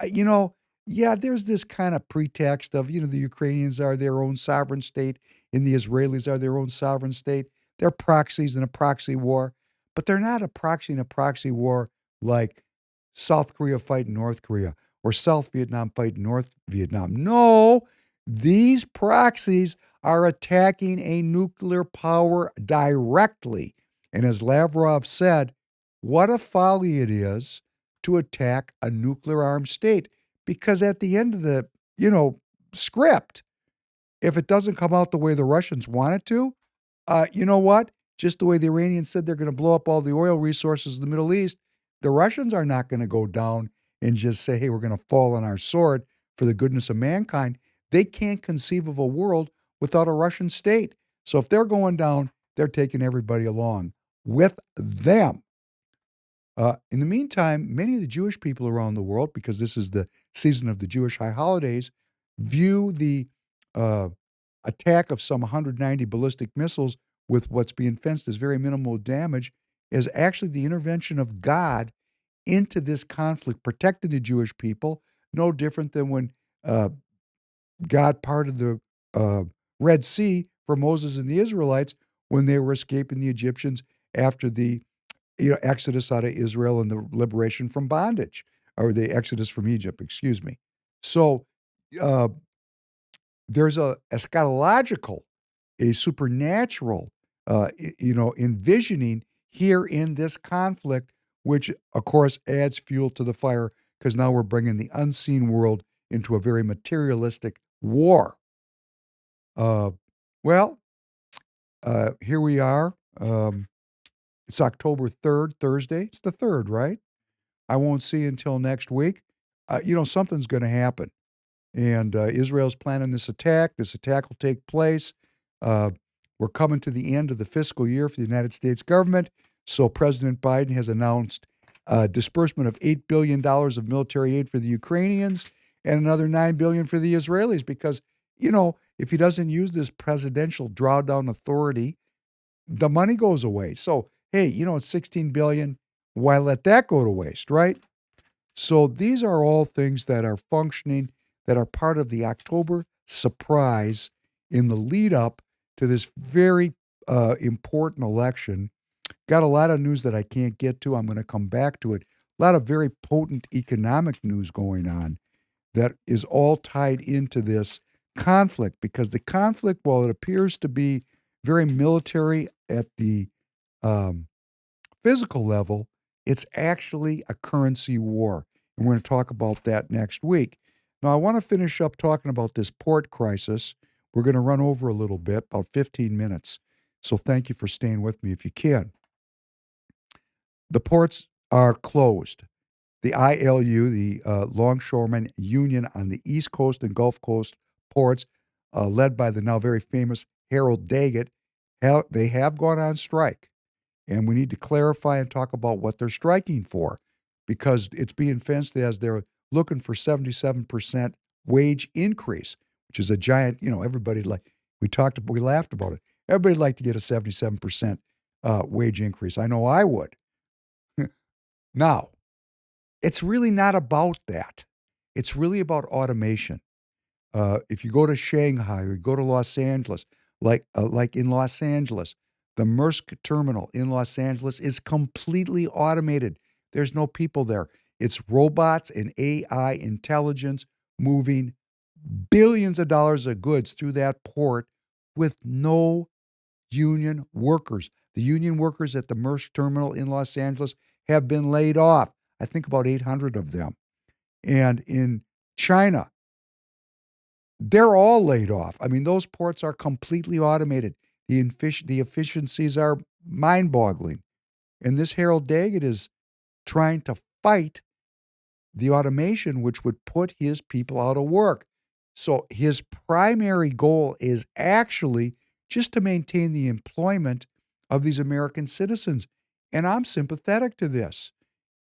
There's this kind of pretext of, the Ukrainians are their own sovereign state and the Israelis are their own sovereign state. They're proxies in a proxy war, but they're not a proxy in a proxy war like South Korea fighting North Korea or South Vietnam fighting North Vietnam. No, these proxies are attacking a nuclear power directly. And as Lavrov said, what a folly it is to attack a nuclear-armed state. Because at the end of the, script, if it doesn't come out the way the Russians want it to, you know what? Just the way the Iranians said they're going to blow up all the oil resources in the Middle East, the Russians are not going to go down and just say, hey, we're going to fall on our sword for the goodness of mankind. They can't conceive of a world without a Russian state. So if they're going down, they're taking everybody along with them. In the meantime, many of the Jewish people around the world, because this is the season of the Jewish high holidays, view the attack of some 190 ballistic missiles with what's being fenced as very minimal damage as actually the intervention of God into this conflict, protecting the Jewish people, no different than when God parted the Red Sea for Moses and the Israelites when they were escaping the Egyptians after the exodus out of Israel and the liberation from bondage, or the exodus from Egypt, excuse me. So there's a eschatological, a supernatural, envisioning here in this conflict, which of course adds fuel to the fire because now we're bringing the unseen world into a very materialistic war. Here we are. It's October 3rd, Thursday. It's the 3rd, right? I won't see you until next week. Something's going to happen. And Israel's planning this attack. This attack will take place. We're coming to the end of the fiscal year for the United States government. So President Biden has announced disbursement of $8 billion of military aid for the Ukrainians and another $9 billion for the Israelis because, if he doesn't use this presidential drawdown authority, the money goes away. So, hey, it's $16 billion. Why let that go to waste, right? So these are all things that are functioning, that are part of the October surprise in the lead up to this very important election. Got a lot of news that I can't get to. I'm going to come back to it. A lot of very potent economic news going on that is all tied into this conflict, because the conflict, while it appears to be very military at the physical level, it's actually a currency war. And we're going to talk about that next week. Now, I want to finish up talking about this port crisis. We're going to run over a little bit, about 15 minutes. So thank you for staying with me if you can. The ports are closed. The ILU, the Longshoremen Union on the East Coast and Gulf Coast ports, led by the now very famous Harold Daggett, they have gone on strike. And we need to clarify and talk about what they're striking for, because it's being fenced as they're looking for 77% wage increase, which is a giant, everybody we laughed about it. Everybody'd like to get a 77% wage increase. I know I would. Now, it's really not about that. It's really about automation. If you go to Shanghai or you go to Los Angeles, like in Los Angeles, the Maersk terminal in Los Angeles is completely automated. There's no people there. It's robots and AI intelligence moving billions of dollars of goods through that port with no union workers. The union workers at the Maersk terminal in Los Angeles have been laid off. I think about 800 of them. And in China, they're all laid off. I mean, those ports are completely automated. The efficiencies are mind-boggling. And this Harold Daggett is trying to fight the automation, which would put his people out of work. So his primary goal is actually just to maintain the employment of these American citizens. And I'm sympathetic to this.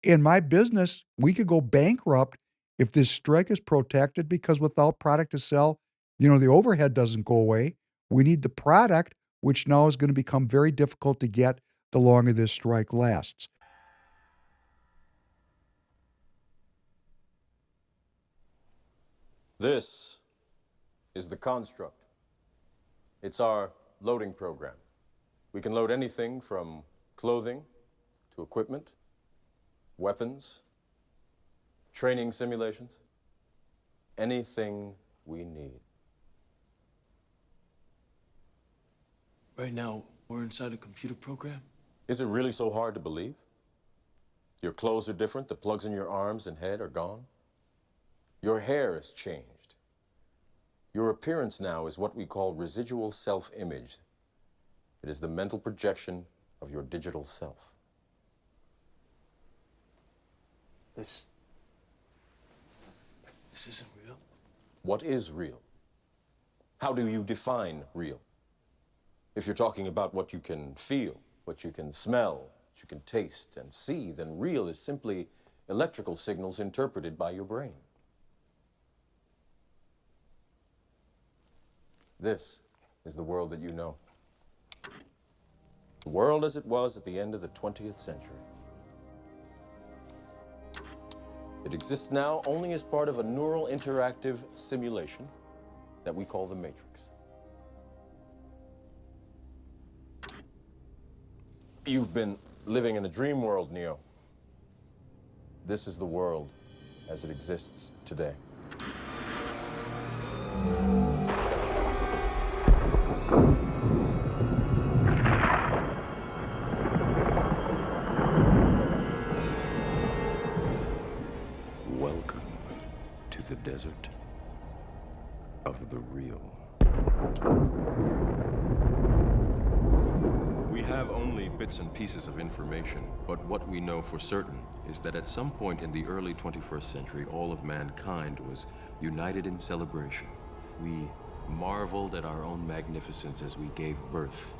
In my business, we could go bankrupt if this strike is protected, because without product to sell, the overhead doesn't go away. We need the product, which now is going to become very difficult to get the longer this strike lasts. This is the construct. It's our loading program. We can load anything from clothing to equipment, weapons, training simulations, anything we need. Right now, we're inside a computer program? Is it really so hard to believe? Your clothes are different, the plugs in your arms and head are gone. Your hair has changed. Your appearance now is what we call residual self-image. It is the mental projection of your digital self. This isn't real. What is real? How do you define real? If you're talking about what you can feel, what you can smell, what you can taste and see, then real is simply electrical signals interpreted by your brain. This is the world that you know. The world as it was at the end of the 20th century. It exists now only as part of a neural interactive simulation that we call the Matrix. You've been living in a dream world, Neo. This is the world as it exists today. Welcome to the desert of the real. We have only bits and pieces of information, but what we know for certain is that at some point in the early 21st century, all of mankind was united in celebration. We marveled at our own magnificence as we gave birth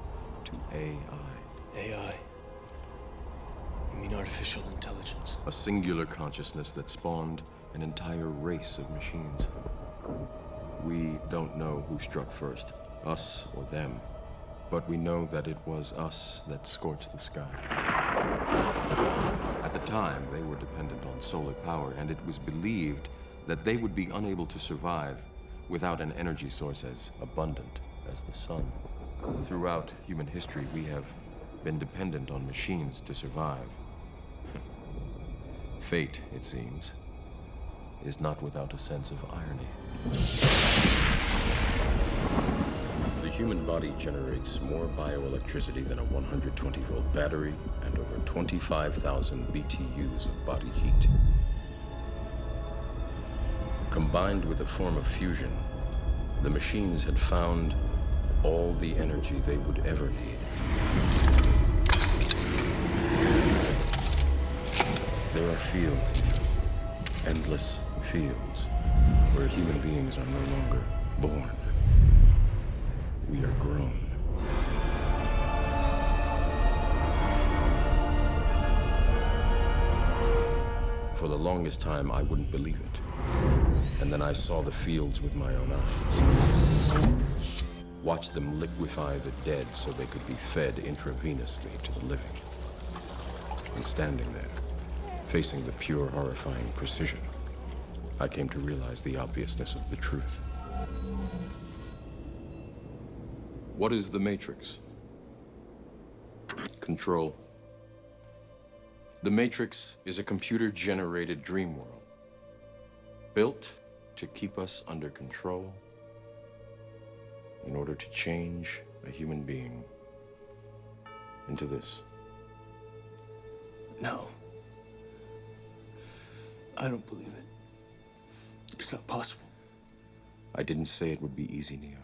to AI. AI? You mean artificial intelligence? A singular consciousness that spawned an entire race of machines. We don't know who struck first, us or them, but we know that it was us that scorched the sky. At the time, they were dependent on solar power, and it was believed that they would be unable to survive without an energy source as abundant as the sun. Throughout human history, we have been dependent on machines to survive. Fate, it seems, is not without a sense of irony. The human body generates more bioelectricity than a 120-volt battery and over 25,000 BTUs of body heat. Combined with a form of fusion, the machines had found all the energy they would ever need. There are fields, endless fields, where human beings are no longer born. We are grown. For the longest time, I wouldn't believe it. And then I saw the fields with my own eyes. Watched them liquefy the dead so they could be fed intravenously to the living. And standing there, facing the pure, horrifying precision, I came to realize the obviousness of the truth. What is the Matrix? Control. The Matrix is a computer-generated dream world, built to keep us under control in order to change a human being into this. No. I don't believe it. It's not possible. I didn't say it would be easy, Neo.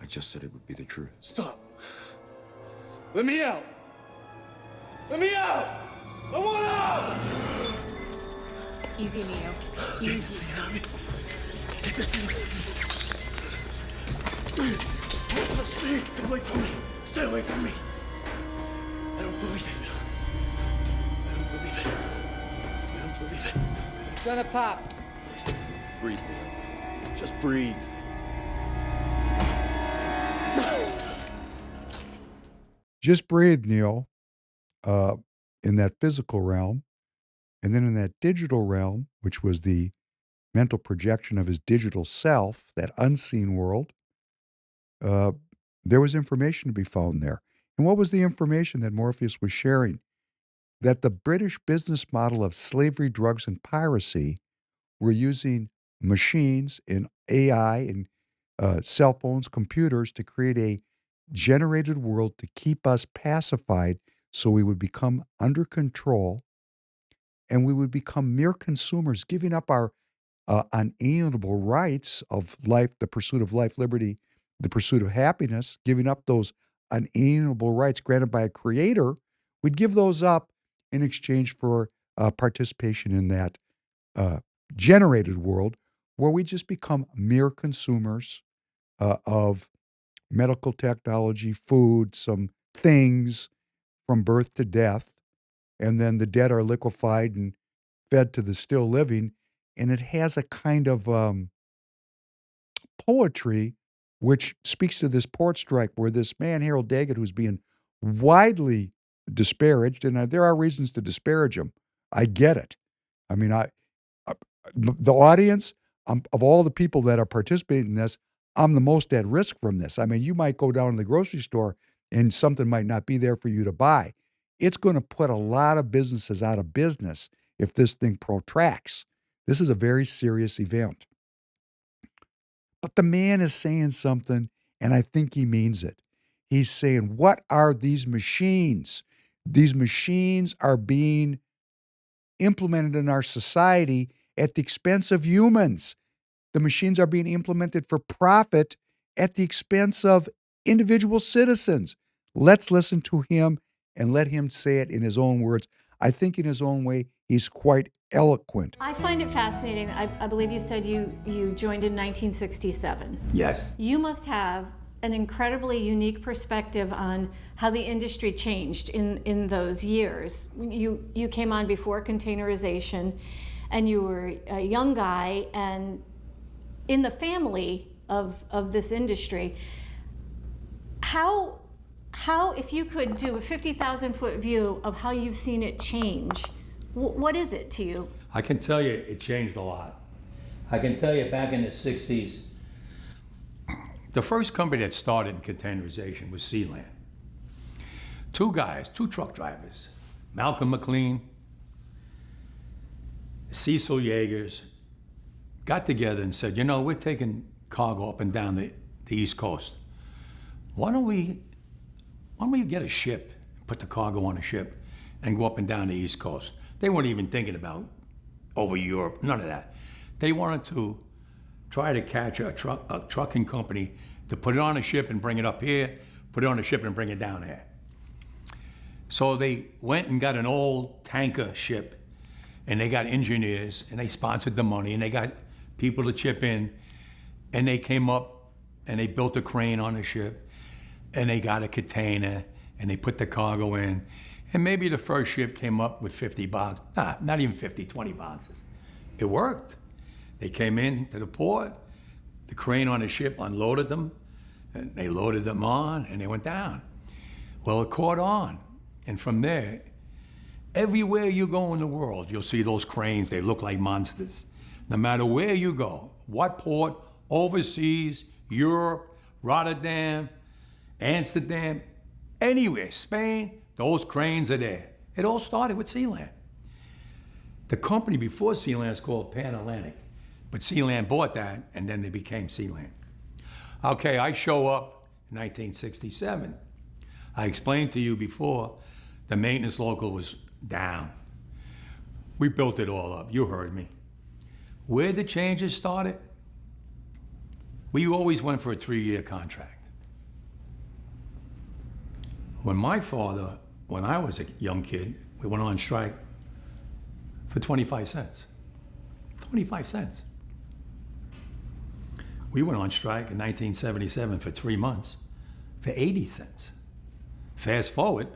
I just said it would be the truth. Stop. Let me out. Let me out! I want out! Easy, Neo. Easy. Get this thing. Don't touch me. Get away from me. Stay away from me. I don't believe it. I don't believe it. I don't believe it. It's gonna pop. Breathe, Neo. Just breathe. Just breathe, Neil. In that physical realm, and then in that digital realm, which was the mental projection of his digital self, that unseen world, there was information to be found there. And what was the information that Morpheus was sharing? That the British business model of slavery, drugs, and piracy were using machines and AI and cell phones, computers to create a generated world to keep us pacified so we would become under control and we would become mere consumers, giving up our unalienable rights of life, the pursuit of life, liberty, the pursuit of happiness, giving up those unalienable rights granted by a creator. We'd give those up in exchange for participation in that generated world where we just become mere consumers of medical technology, food, some things, from birth to death, and then the dead are liquefied and fed to the still living. And it has a kind of poetry which speaks to this port strike where this man, Harold Daggett, who's being widely disparaged, and there are reasons to disparage him. I get it. I mean, the audience, of all the people that are participating in this, I'm the most at risk from this. I mean, you might go down to the grocery store and something might not be there for you to buy. It's going to put a lot of businesses out of business if this thing protracts. This is a very serious event. But the man is saying something, and I think he means it. He's saying, what are these machines? These machines are being implemented in our society at the expense of humans. The machines are being implemented for profit at the expense of individual citizens. Let's listen to him and let him say it in his own words. I think in his own way, he's quite eloquent. I find it fascinating. I believe you said you joined in 1967. Yes. You must have an incredibly unique perspective on how the industry changed in those years. You came on before containerization, and you were a young guy and in the family of this industry. How, if you could do a 50,000-foot view of how you've seen it change, what is it to you? I can tell you it changed a lot. I can tell you back in the 60s, the first company that started in containerization was Sealand. Two guys, two truck drivers, Malcolm McLean, Cecil Yeagers, got together and said, you know, we're taking cargo up and down the East Coast. Why don't we get a ship, put the cargo on a ship, and go up and down the East Coast? They weren't even thinking about over Europe, none of that. They wanted to try to catch a trucking company to put it on a ship and bring it up here, put it on a ship and bring it down there. So they went and got an old tanker ship, and they got engineers, and they sponsored the money, and they got people to chip in, and they came up and they built a crane on the ship, and they got a container, and they put the cargo in, and maybe the first ship came up with 50 boxes. Nah, not even 50, 20 boxes. It worked. They came in to the port, the crane on the ship unloaded them, and they loaded them on, and they went down. Well, it caught on, and from there, everywhere you go in the world, you'll see those cranes. They look like monsters. No matter where you go, what port, overseas, Europe, Rotterdam, Amsterdam, anywhere, Spain, those cranes are there. It all started with Sealand. The company before Sealand is called Penn, but Sealand bought that, and then they became Sealand. Okay, I show up in 1967. I explained to you before, the maintenance local was down. We built it all up, you heard me. Where the changes started, we always went for a 3-year contract. When my father, when I was a young kid, we went on strike for 25 cents. 25 cents. We went on strike in 1977 for 3 months for 80 cents. Fast forward,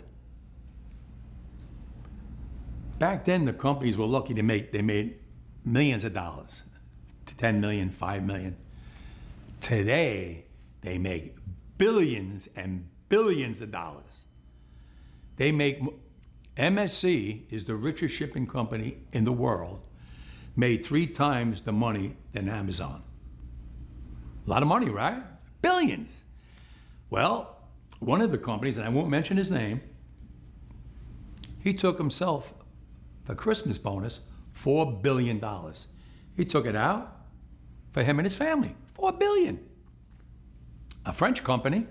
back then the companies were lucky they made millions of dollars, to 10 million, 5 million. Today, they make billions and billions of dollars. They make, MSC is the richest shipping company in the world, made 3 times the money than Amazon. A lot of money, right? Billions. Well, one of the companies, and I won't mention his name, he took himself for Christmas bonus, $4 billion. He took it out for him and his family, $4 billion. A French company,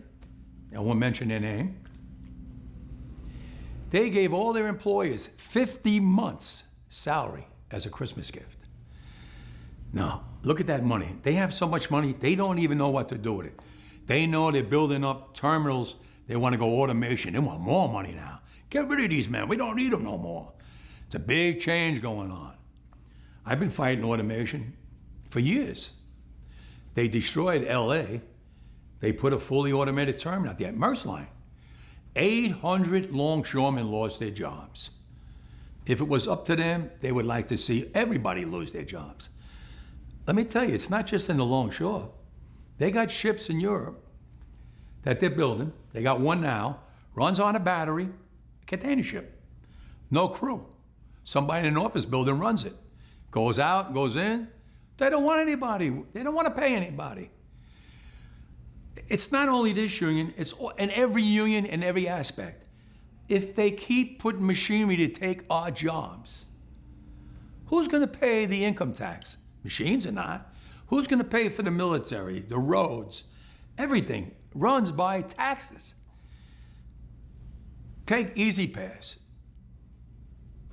I won't mention their name, they gave all their employees 50 months salary as a Christmas gift. Now, look at that money. They have so much money, they don't even know what to do with it. They know they're building up terminals. They want to go automation. They want more money now. Get rid of these men. We don't need them no more. It's a big change going on. I've been fighting automation for years. They destroyed LA. They put a fully automated terminal out there at Maersk Line. 800 longshoremen lost their jobs. If it was up to them, they would like to see everybody lose their jobs. Let me tell you, it's not just in the longshore. They got ships in Europe that they're building. They got one now, runs on a battery, container ship. No crew. Somebody in an office building runs it. Goes out, goes in. They don't want anybody. They don't want to pay anybody. It's not only this union, it's in every union in every aspect. If they keep putting machinery to take our jobs, who's going to pay the income tax? Machines are not. Who's going to pay for the military, the roads? Everything runs by taxes. Take Easy Pass.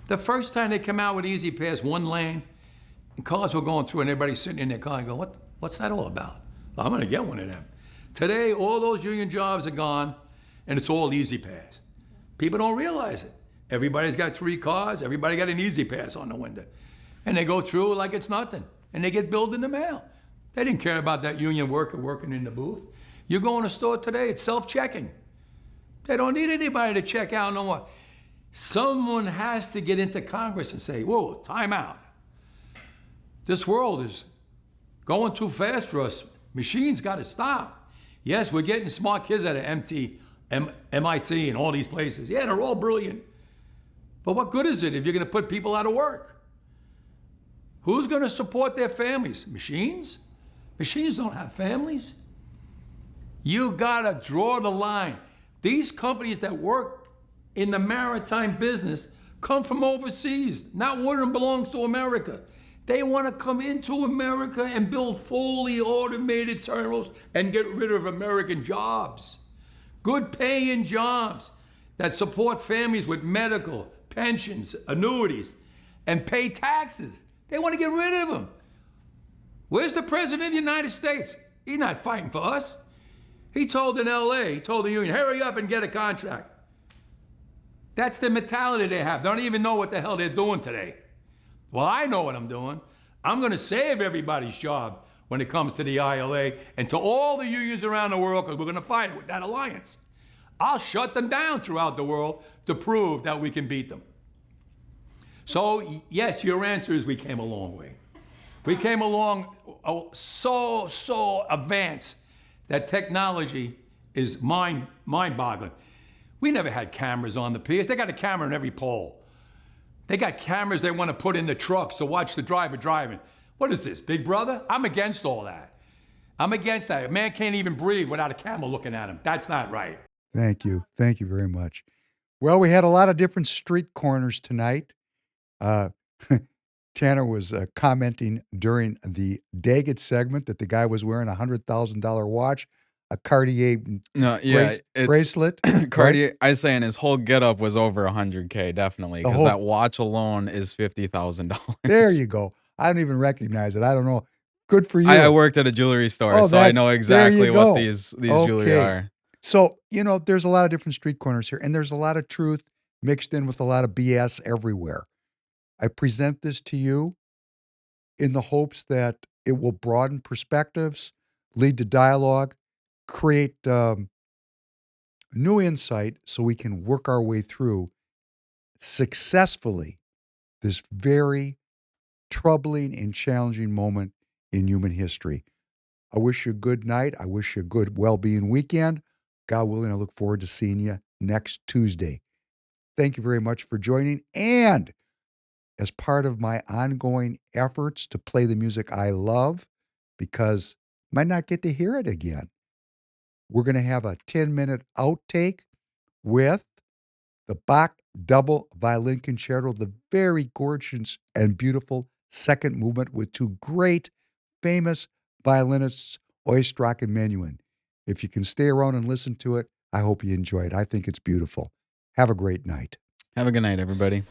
The first time they come out with Easy Pass, 1 lane, and cars were going through and everybody's sitting in their car and go, what's that all about? Well, I'm going to get one of them. Today, all those union jobs are gone, and it's all Easy Pass. People don't realize it. Everybody's got 3 cars, everybody got an Easy Pass on the window. And they go through like it's nothing, and they get billed in the mail. They didn't care about that union worker working in the booth. You go in a store today, it's self-checking. They don't need anybody to check out no more. Someone has to get into Congress and say, whoa, time out. This world is going too fast for us. Machines got to stop. Yes, we're getting smart kids out of MIT and all these places. Yeah, they're all brilliant. But what good is it if you're going to put people out of work? Who's going to support their families? Machines? Machines don't have families. You got to draw the line. These companies that work in the maritime business come from overseas. Not one of them belongs to America. They want to come into America and build fully automated terminals and get rid of American jobs. Good paying jobs that support families with medical, pensions, annuities, and pay taxes. They want to get rid of them. Where's the President of the United States? He's not fighting for us. He told in LA, he told the union, hurry up and get a contract. That's the mentality they have. They don't even know what the hell they're doing today. Well, I know what I'm doing. I'm going to save everybody's job when it comes to the ILA and to all the unions around the world, because we're going to fight it with that alliance. I'll shut them down throughout the world to prove that we can beat them. So, yes, your answer is we came a long way. We came along so advanced that technology is mind-boggling. We never had cameras on the piers. They got a camera in every pole. They got cameras they want to put in the trucks to watch the driver driving. What is this, Big Brother? I'm against all that. I'm against that. A man can't even breathe without a camera looking at him. That's not right. Thank you. Thank you very much. Well, we had a lot of different street corners tonight. Tanner was commenting during the Daggett segment that the guy was wearing a $100,000 watch, a Cartier bracelet. Cartier, right? I was saying his whole getup was over $100K, definitely, because that watch alone is $50,000. There you go. I don't even recognize it. I don't know. Good for you. I worked at a jewelry store, so I know exactly what these jewelry are. So, there's a lot of different street corners here, and there's a lot of truth mixed in with a lot of BS everywhere. I present this to you in the hopes that it will broaden perspectives, lead to dialogue, create new insight so we can work our way through successfully this very troubling and challenging moment in human history. I wish you a good night. I wish you a good well-being weekend. God willing, I look forward to seeing you next Tuesday. Thank you very much for joining. And as part of my ongoing efforts to play the music I love, because I might not get to hear it again, we're going to have a 10-minute outtake with the Bach double violin concerto, the very gorgeous and beautiful second movement with two great, famous violinists, Oistrakh and Menuhin. If you can stay around and listen to it, I hope you enjoy it. I think it's beautiful. Have a great night. Have a good night, everybody.